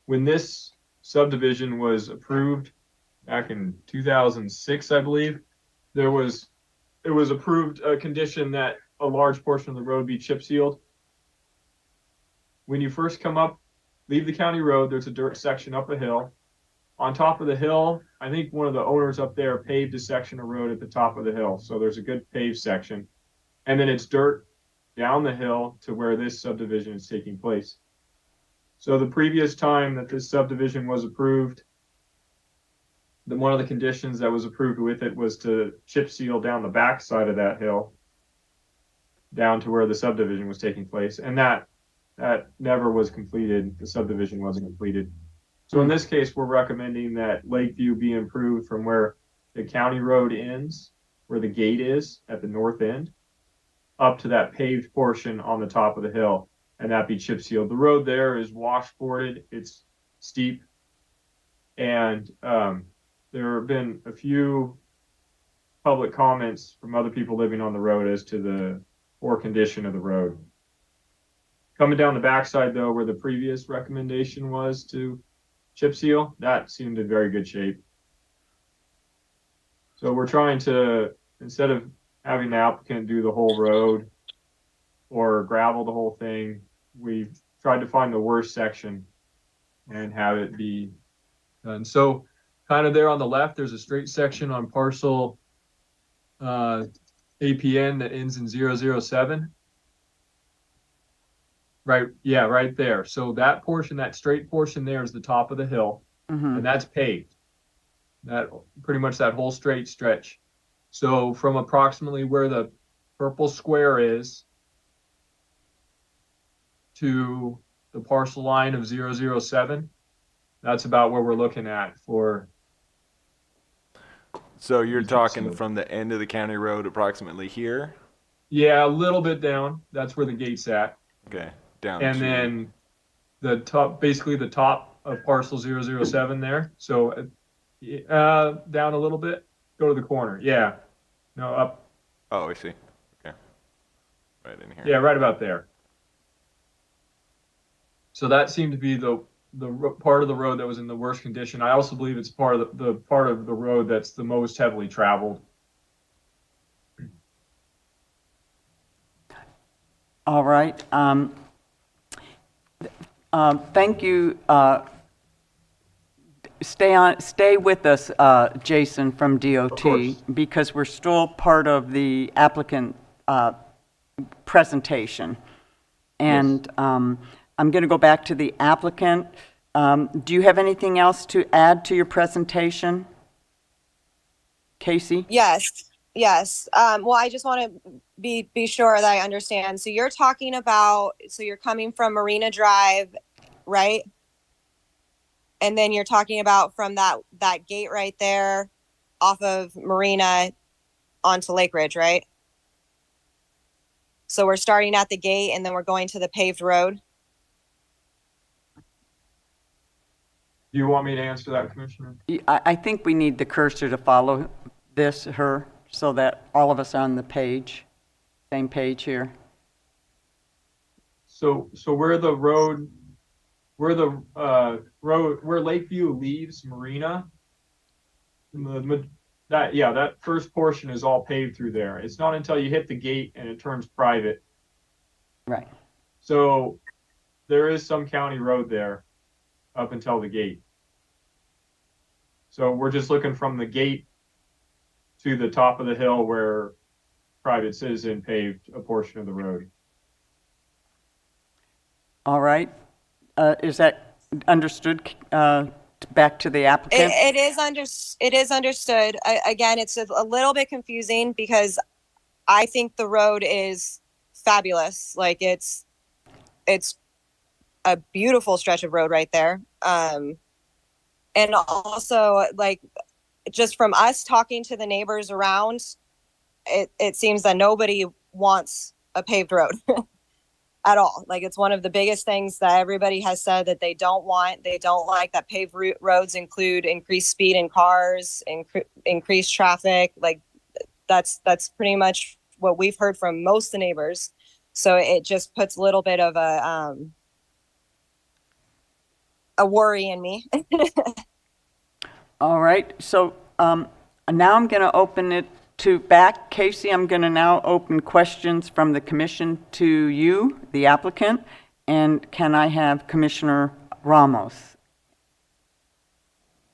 S17: When this subdivision was approved back in 2006, I believe, it was approved a condition that a large portion of the road be chip sealed. When you first come up, leave the county road, there's a dirt section up a hill. On top of the hill, I think one of the owners up there paved a section of road at the top of the hill. So there's a good paved section. And then it's dirt down the hill to where this subdivision is taking place. So the previous time that this subdivision was approved, one of the conditions that was approved with it was to chip seal down the back side of that hill down to where the subdivision was taking place. And that never was completed. The subdivision wasn't completed. So in this case, we're recommending that Lakeview be improved from where the county road ends, where the gate is at the north end, up to that paved portion on the top of the hill, and that be chip sealed. The road there is washboarded, it's steep, and there have been a few public comments from other people living on the road as to the poor condition of the road. Coming down the backside though, where the previous recommendation was to chip seal, that seemed in very good shape. So we're trying to, instead of having the applicant do the whole road or gravel the whole thing, we've tried to find the worst section and have it be done. So kind of there on the left, there's a straight section on parcel APN that ends in 007. Right, yeah, right there. So that portion, that straight portion there is the top of the hill, and that's paved. That pretty much that whole straight stretch. So from approximately where the purple square is to the parcel line of 007, that's about where we're looking at for.
S18: So you're talking from the end of the county road approximately here?
S17: Yeah, a little bit down. That's where the gate's at.
S18: Okay. Down
S17: and then the top, basically the top of parcel 007 there. So down a little bit, go to the corner. Yeah, no, up.
S18: Oh, I see. Okay, right in here.
S17: Yeah, right about there. So that seemed to be the part of the road that was in the worst condition. I also believe it's part of the part of the road that's the most heavily traveled.
S9: All right. Thank you. Stay with us, Jason from DOT, because we're still part of the applicant presentation. And yes. I'm going to go back to the applicant. Do you have anything else to add to your presentation, Casey?
S16: Yes. Well, I just want to be sure that I understand. So you're talking about, so you're coming from Marina Drive, right? And then you're talking about from that gate right there off of Marina onto Lake Ridge, right? So we're starting at the gate and then we're going to the paved road.
S17: Do you want me to answer that, Commissioner?
S9: I think we need the cursor to follow her, so that all of us are on the page, same page here.
S17: So where Lakeview leaves Marina, that first portion is all paved through there. It's not until you hit the gate and it turns private.
S9: Right.
S17: So there is some county road there up until the gate. So we're just looking from the gate to the top of the hill where private citizen paved a portion of the road.
S9: All right. Is that understood? Back to the applicant?
S16: It is understood. Again, it's a little bit confusing because I think the road is fabulous. Like it's a beautiful stretch of road right there. And also, like, just from us talking to the neighbors around, it seems that nobody wants a paved road at all. Like, it's one of the biggest things that everybody has said that they don't want. They don't like that paved roads include increased speed in cars, increased traffic. Like, that's pretty much what we've heard from most of the neighbors. So it just puts a little bit of a worry in me.
S9: All right, so now I'm going to open it to back. Casey, I'm going to now open questions from the commission to you, the applicant, and can I have Commissioner Ramos?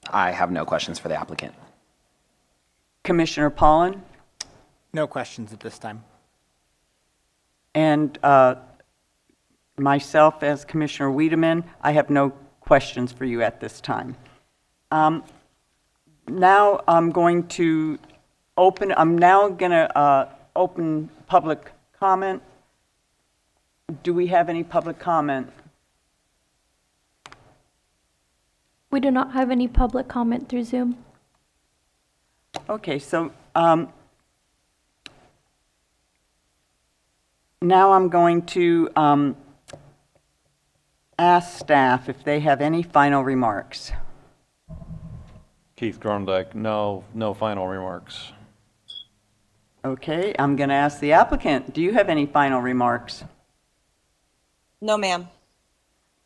S14: I have no questions for the applicant.
S9: Commissioner Pollan?
S11: No questions at this time.
S9: And myself as Commissioner Wiedemann, I have no questions for you at this time. Now I'm going to open public comment. Do we have any public comment?
S13: We do not have any public comment through Zoom.
S9: Okay, so now I'm going to ask staff if they have any final remarks.
S15: Keith Grondike, no final remarks.
S9: Okay, I'm going to ask the applicant, do you have any final remarks?
S16: No, ma'am.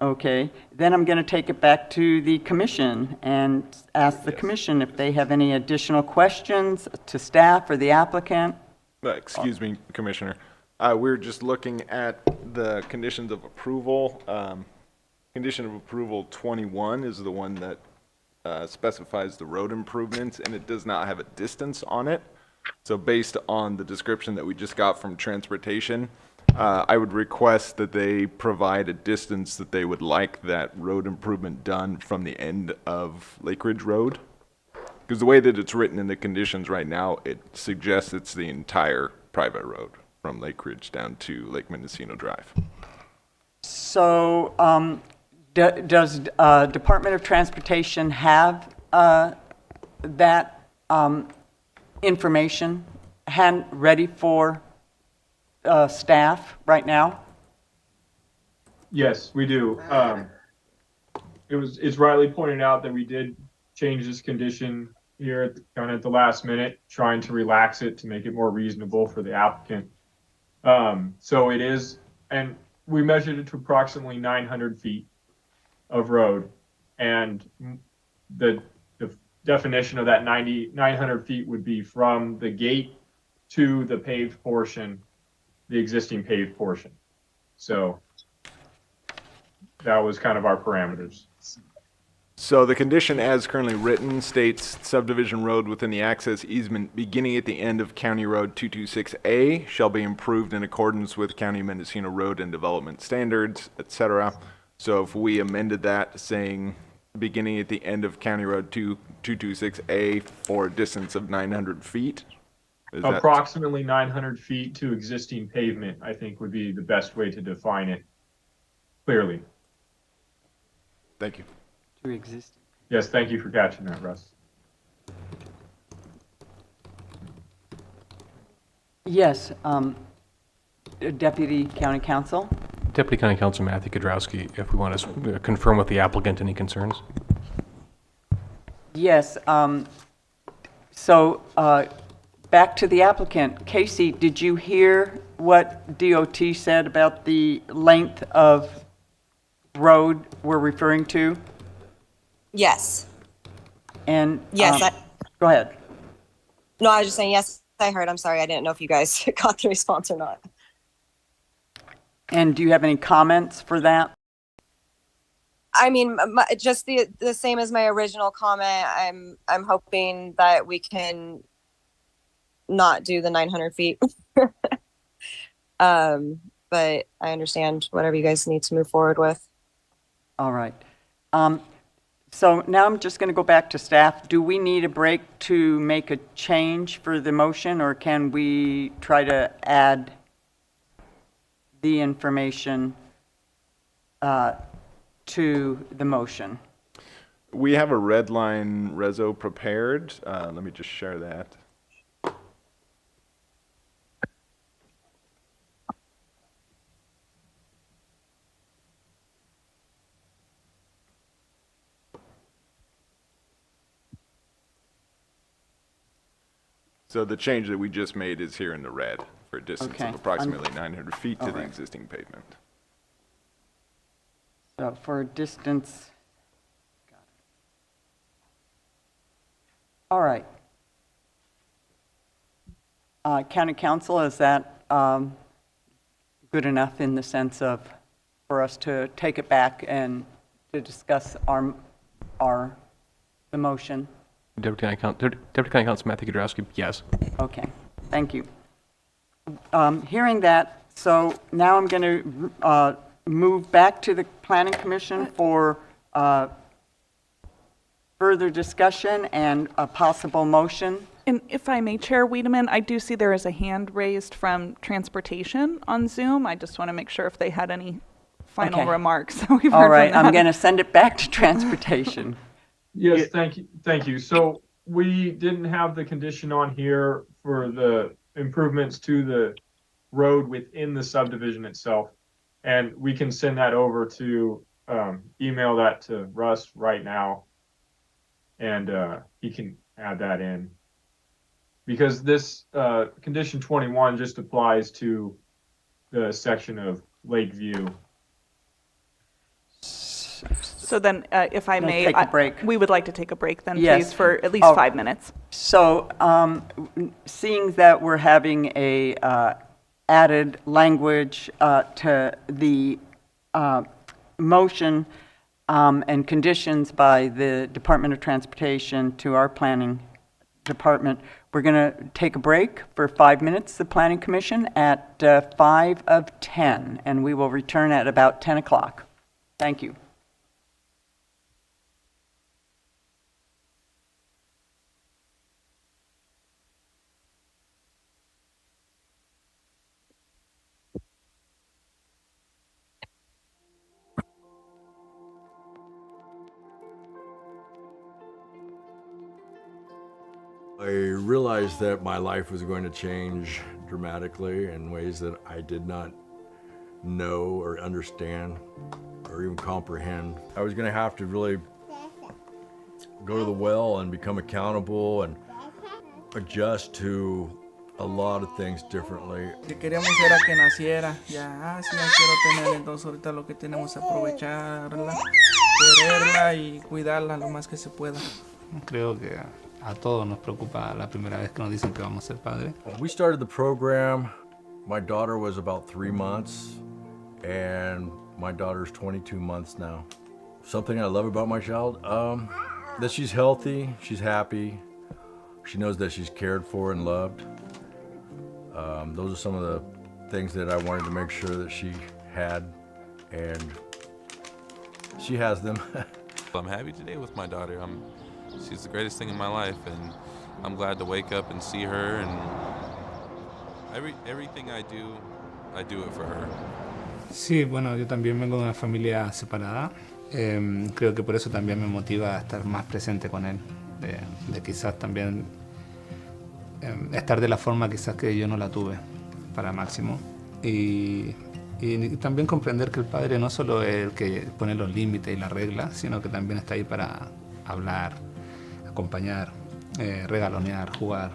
S9: Okay, then I'm going to take it back to the commission and ask the commission if they have any additional questions to staff or the applicant.
S18: Excuse me, Commissioner. We're just looking at the conditions of approval. Condition of approval 21 is the one that specifies the road improvements, and it does not have a distance on it. So based on the description that we just got from transportation, I would request that they provide a distance that they would like that road improvement done from the end of Lake Ridge Road. Because the way that it's written in the conditions right now, it suggests it's the entire private road from Lake Ridge down to Lake Mendocino Drive.
S9: So does Department of Transportation have that information ready for staff right now?
S17: Yes, we do. It's rightly pointed out that we did change this condition here kind of at the last minute, trying to relax it to make it more reasonable for the applicant. So it is, and we measured it to approximately 900 feet of road, and the definition of that 900 feet would be from the gate to the paved portion, the existing paved portion. So that was kind of our parameters.
S18: So the condition as currently written states subdivision road within the access easement beginning at the end of County Road 226A shall be improved in accordance with County Mendocino Road and Development Standards, etc. So if we amended that saying beginning at the end of County Road 226A for a distance of 900 feet?
S17: Approximately 900 feet to existing pavement, I think would be the best way to define it clearly.
S18: Thank you.
S9: To existing.
S17: Yes, thank you for catching that, Russ.
S9: Yes, Deputy County Counsel.
S19: Deputy County Counsel Matthew Kudrowski, if we want to confirm with the applicant any concerns.
S9: Yes, so back to the applicant. Casey, did you hear what DOT said about the length of road we're referring to?
S16: Yes.
S9: And
S16: yes,
S9: go ahead.
S16: No, I was just saying yes. I heard. I'm sorry. I didn't know if you guys got the response or not.
S9: And do you have any comments for that?
S16: I mean, just the same as my original comment. I'm hoping that we can not do the 900 feet. But but I understand whatever you guys need to move forward with.
S9: All right. So now I'm just going to go back to staff. Do we need a break to make a change for the motion, or can we try to add the information to the motion?
S18: We have a red line reso prepared. Let me just share that. So the change that we just made is here in the red for a distance
S9: Okay.
S18: of approximately 900 feet to
S9: All
S18: the
S9: right.
S18: existing pavement.
S9: So for a distance. All right. County Council, is that good enough in the sense of, for us to take it back and to discuss the motion?
S19: Deputy County Council Matthew Kudrowski, yes.
S9: Okay, thank you. Hearing that, so now I'm going to move back to the Planning Commission for further discussion and a possible motion.
S12: And if I may, Chair Wiedemann, I do see there is a hand raised from Transportation on Zoom. I just want to make sure if they had any final
S9: Okay.
S12: remarks. We've
S9: All
S12: heard
S9: right,
S12: from
S9: I'm
S12: them.
S9: going to send it back to Transportation.
S17: Yes, thank you. Thank you. So we didn't have the condition on here for the improvements to the road within the subdivision itself. And we can send that over to, email that to Russ right now. And he can add that in. Because this condition 21 just applies to the section of Lakeview.
S12: So then, if I
S9: Let's
S12: may,
S9: take a break.
S12: we would like to take a break then,
S9: Yes.
S12: please, for at least
S9: Oh.
S12: 5 minutes.
S9: So, seeing that we're having a added language to the motion and conditions by the Department of Transportation to our planning department, we're going to take a break for 5 minutes, the Planning Commission, at 5 of 10, and we will return at about 10 o'clock. Thank you.
S1: I realized that my life was going to change dramatically in ways that I did not know or understand or even comprehend. I was going to have to really go to the well and become accountable and adjust to a lot of things differently.
S7: Que queríamos era que naciera. Ya, sí la quiero tener, entonces ahorita lo que tenemos es aprovecharla, quererla y cuidarla lo más que se pueda.
S8: Creo que a todos nos preocupa la primera vez que nos dicen que vamos a ser padres.
S1: When we started the program, my daughter was about 3 months, and my daughter's 22 months now. Something I love about my child, that she's healthy, she's happy, she knows that she's cared for and loved. Those are some of the things that I wanted to make sure that she had, and she has them.
S6: I'm happy today with my daughter. She's the greatest thing in my life, and I'm glad to wake up and see her, and everything I do it for her.
S8: Sí, bueno, yo también vengo de una familia separada. Creo que por eso también me motiva a estar más presente con él, de quizás también estar de la forma quizás que yo no la tuve para Máximo. Y también comprender que el padre no solo es el que pone los límites y las reglas, sino que también está ahí para hablar, acompañar, regalonear, jugar,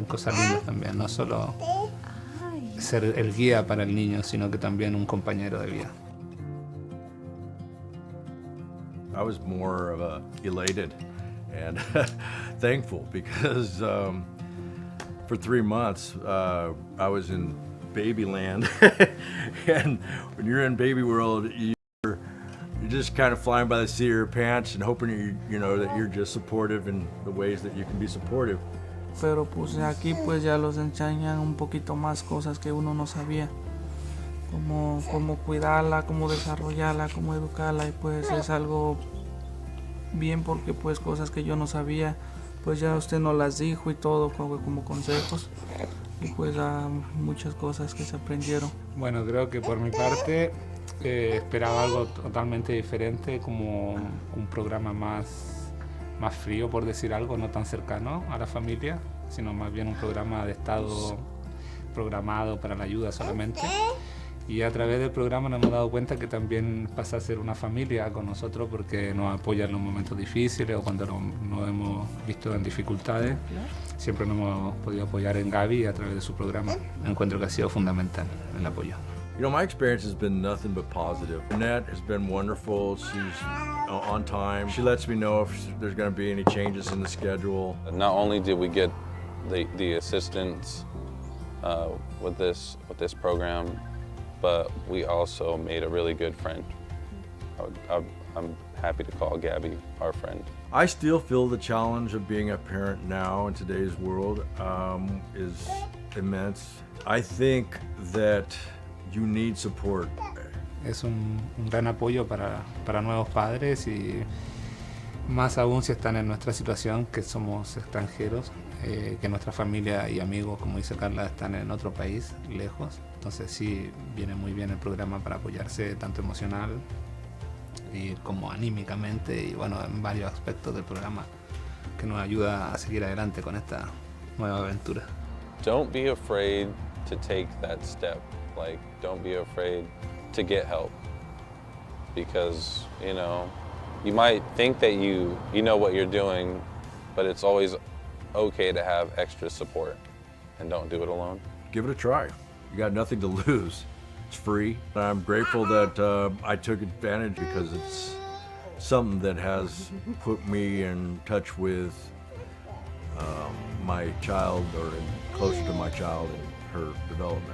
S8: cosas lindas también, no solo ser el guía para el niño, sino que también un compañero de vida.
S1: I was more of a elated and thankful because for 3 months I was in baby land, and when you're in baby world, you're just kind of flying by the seat of your pants and hoping you know that you're just supportive in the ways that you can be supportive.
S7: Pero pues aquí pues ya los enseñan un poquito más cosas que uno no sabía, cómo cuidarla, cómo desarrollarla, cómo educarla y pues es algo bien porque pues cosas que yo no sabía, pues ya usted nos las dijo y todo como consejos y pues muchas cosas que se aprendieron.
S8: Bueno, creo que por mi parte esperaba algo totalmente diferente, como un programa más frío, por decir algo, no tan cercano a la familia, sino más bien un programa de Estado programado para la ayuda solamente. Y a través del programa nos hemos dado cuenta que también pasa a ser una familia con nosotros porque nos apoya en los momentos difíciles o cuando nos hemos visto en dificultades. Siempre nos hemos podido apoyar en Gaby a través de su programa. Encuentro que ha sido fundamental el apoyo.
S1: You know, my experience has been nothing but positive. Annette has been wonderful. She's on time. She lets me know if there's going to be any changes in the schedule.
S6: Not only did we get the assistance with this program, but we also made a really good friend. I'm happy to call Gabby our friend.
S1: I still feel the challenge of being a parent now in today's world is immense. I think that you need support.
S8: Es un gran apoyo para nuevos padres y más aún si están en nuestra situación, que somos extranjeros, que nuestra familia y amigos, como dice Carla, están en otro país, lejos. Entonces sí, viene muy bien el programa para apoyarse tanto emocional y como anímicamente y bueno, en varios aspectos del programa que nos ayuda a seguir adelante con esta nueva aventura.
S6: Don't be afraid to take that step. Like, don't be afraid to get help. Because, you know, you might think that you know what you're doing, but it's always okay to have extra support, and don't do it alone.
S1: Give it a try. You got nothing to lose. It's free. I'm grateful that I took advantage because it's something that has put me in touch with my child or closer to my child and her development.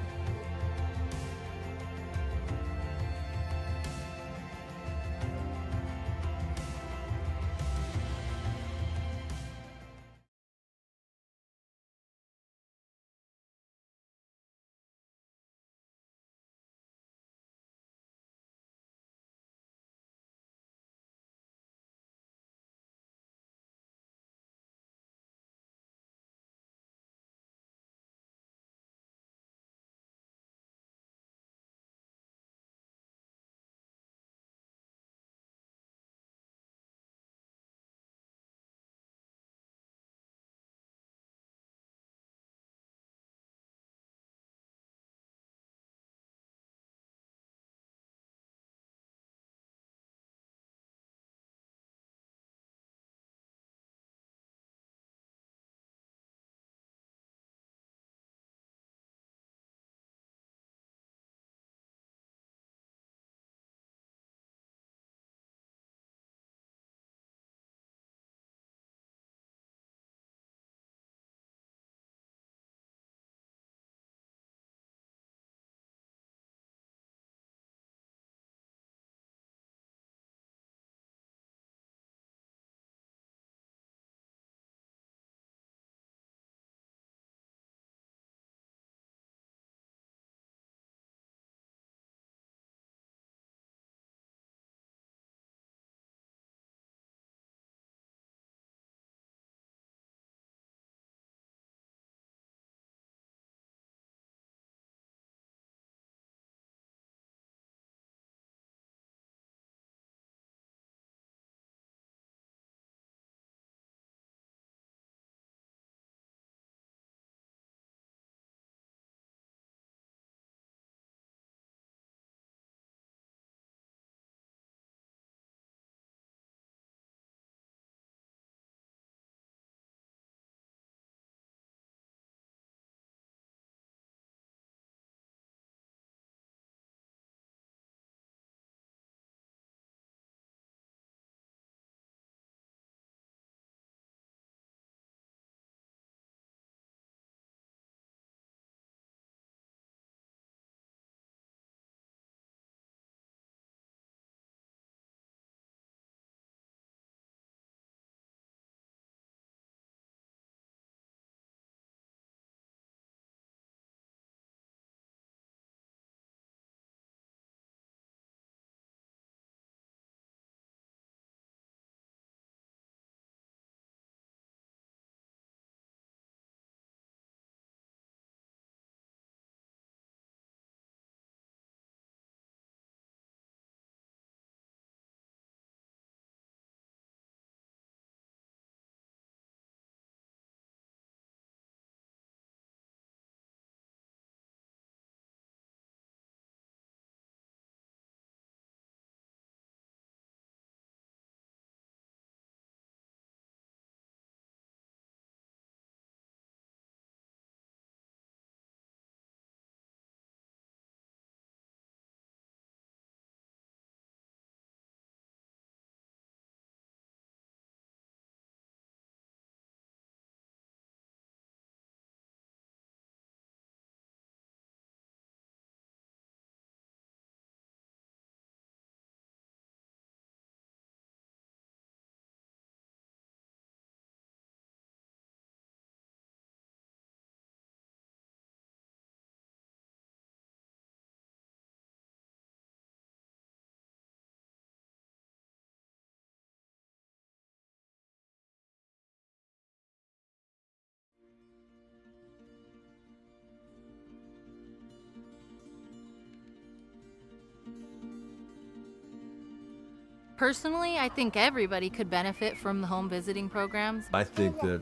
S4: Personally, I think everybody could benefit from the home visiting programs.
S1: I think that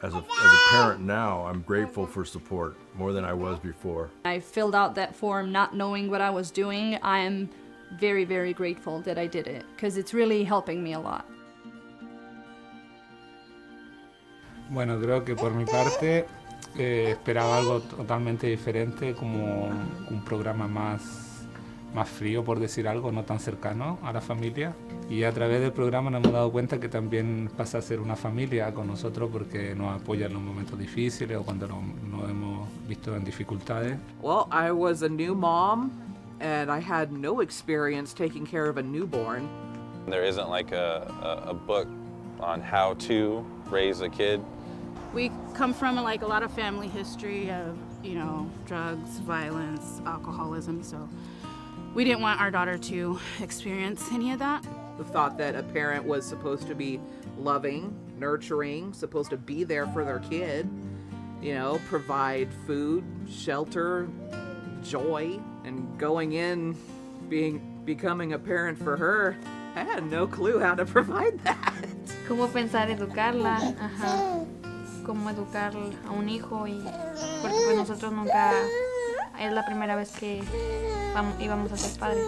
S1: as a parent now, I'm grateful for support more than I was before.
S20: I filled out that form not knowing what I was doing. I am very, very grateful that I did it because it's really helping me a lot.
S8: Bueno, creo que por mi parte esperaba algo totalmente diferente, como un programa más frío, por decir algo, no tan cercano a la familia. Y a través del programa nos hemos dado cuenta que también pasa a ser una familia con nosotros porque nos apoya en los momentos difíciles o cuando nos hemos visto en dificultades.
S5: Well, I was a new mom and I had no experience taking care of a newborn.
S6: There isn't like a book on how to raise a kid.
S21: We come from like a lot of family history of, you know, drugs, violence, alcoholism, so we didn't want our daughter to experience any of that.
S5: The thought that a parent was supposed to be loving, nurturing, supposed to be there for their kid, you know, provide food, shelter, joy, and going in, becoming a parent for her, I had no clue how to provide that.
S22: ¿Cómo pensar educarla? Ajá. Cómo educar a un hijo y porque pues nosotros nunca es la primera vez que íbamos a ser padres.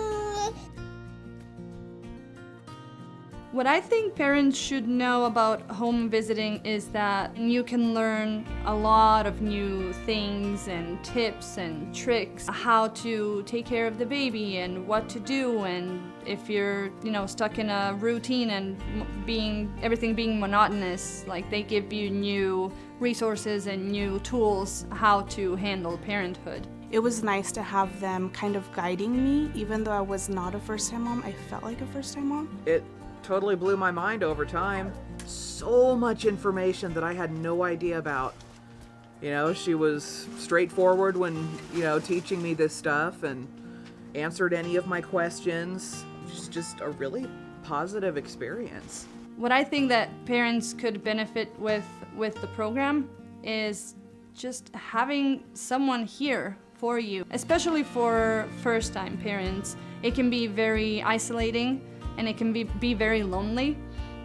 S20: What I think parents should know about home visiting is that you can learn a lot of new things and tips and tricks, how to take care of the baby and what to do, and if you're, you know, stuck in a routine and everything being monotonous, like they give you new resources and new tools how to handle parenthood.
S2: It was nice to have them kind of guiding me, even though I was not a first-time mom. I felt like a first-time mom.
S5: It totally blew my mind over time. So much information that I had no idea about. You know, she was straightforward when, you know, teaching me this stuff and answered any of my questions. Just a really positive experience.
S20: What I think that parents could benefit with the program is just having someone here for you, especially for first-time parents. It can be very isolating and it can be very lonely,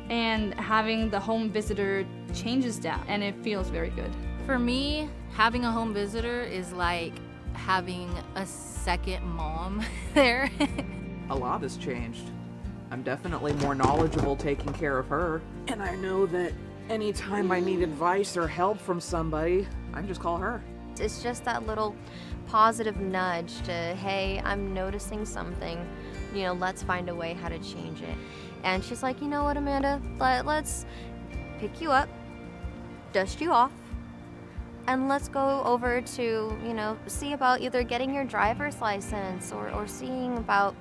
S20: and having the home visitor changes that and it feels very good.
S4: For me, having a home visitor is like having a second mom there.
S5: A lot has changed. I'm definitely more knowledgeable taking care of her, and I know that anytime I need advice or help from somebody, I can just call her.
S3: It's just that little positive nudge to, hey, I'm noticing something, you know, let's find a way how to change it. And she's like, you know what, Amanda, let's pick you up, dust you off, and let's go over to, you know, see about either getting your driver's license or seeing about,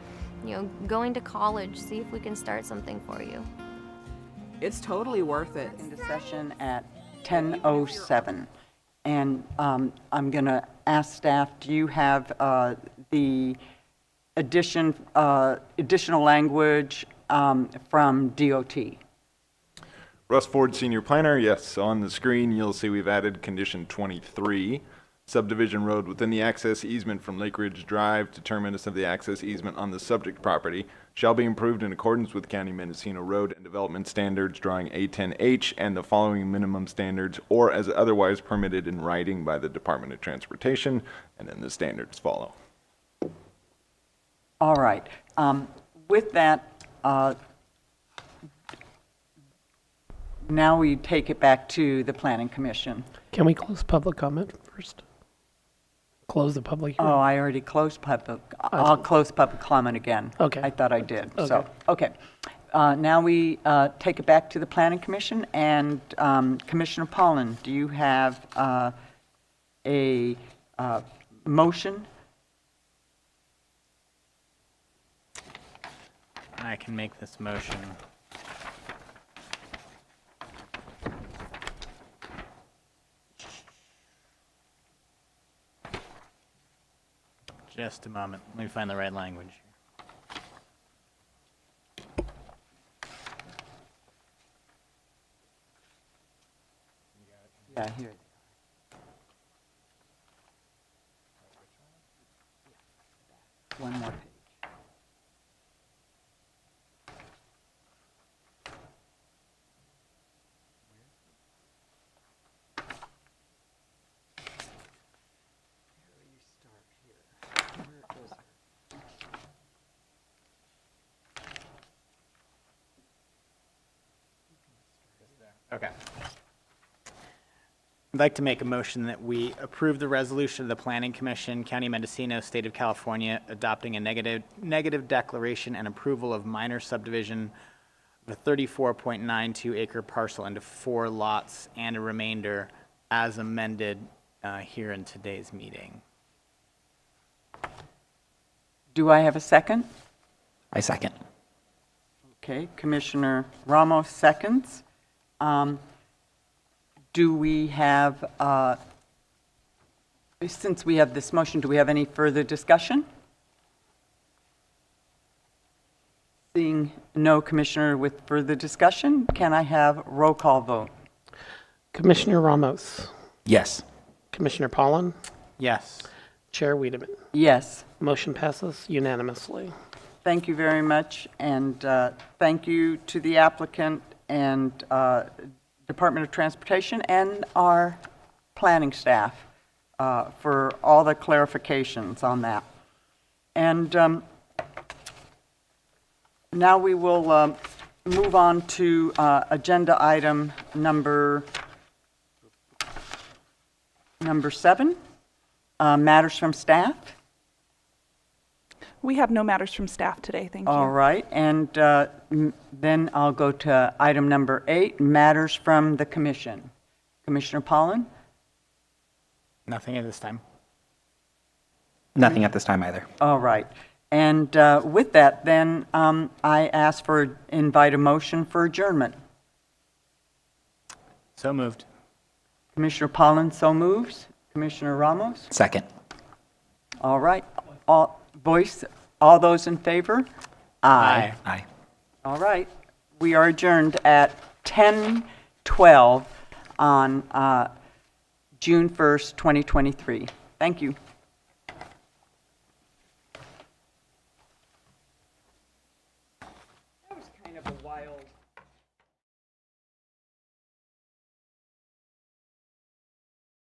S3: you know, going to college, see if we can start something for you.
S5: It's totally worth it.
S9: Into session at 10:07. And I'm going to ask staff, do you have the additional language from DOT?
S18: Russ Ford, Senior Planner. Yes, on the screen you'll see we've added condition 23. Subdivision road within the access easement from Lake Ridge Drive to terminus of the access easement on the subject property shall be improved in accordance with County Mendocino Road and Development Standards drawing A10H and the following minimum standards, or as otherwise permitted in writing by the Department of Transportation, and then the standards follow.
S9: All right. With that, now we take it back to the Planning Commission.
S10: Can we close public comment first? Close the public hearing?
S9: Oh, I already closed public. I'll close public comment again.
S10: Okay.
S9: I thought I did.
S10: Okay.
S9: So, okay. Now we take it back to the Planning Commission, and Commissioner Pollan, do you have a motion?
S11: I can make this motion. Just a moment. Let me find the right language.
S9: Yeah, here. One more page.
S11: I'd like to make a motion that we approve the resolution of the Planning Commission, County of Mendocino, State of California, adopting a negative declaration and approval of minor subdivision of a 34.92 acre parcel into 4 lots and a remainder as amended here in today's meeting.
S9: Do I have a second?
S13: I second.
S9: Okay, Commissioner Ramos seconds. Do we have, since we have this motion, do we have any further discussion? Seeing no commissioner with further discussion, can I have roll call vote?
S10: Commissioner Ramos.
S13: Yes.
S10: Commissioner Pollan.
S11: Yes.
S10: Chair Wiedemann.
S9: Yes.
S10: Motion passes unanimously.
S9: Thank you very much, and thank you to the applicant and Department of Transportation and our planning staff for all the clarifications on that. And now we will move on to agenda item number 7, matters from staff.
S12: We have no matters from staff today, thank you.
S9: All right, and then I'll go to item number 8, matters from the commission. Commissioner Pollan?
S11: Nothing at this time.
S13: Nothing at this time either.
S9: All right, and with that, then I invite a motion for adjournment.
S11: So moved.
S9: Commissioner Pollan so moves. Commissioner Ramos?
S13: Second.
S9: All right, all those in favor?
S11: Aye.
S13: Aye.
S9: All right, we are adjourned at 10:12 on June 1st, 2023. Thank you. That was kind of a wild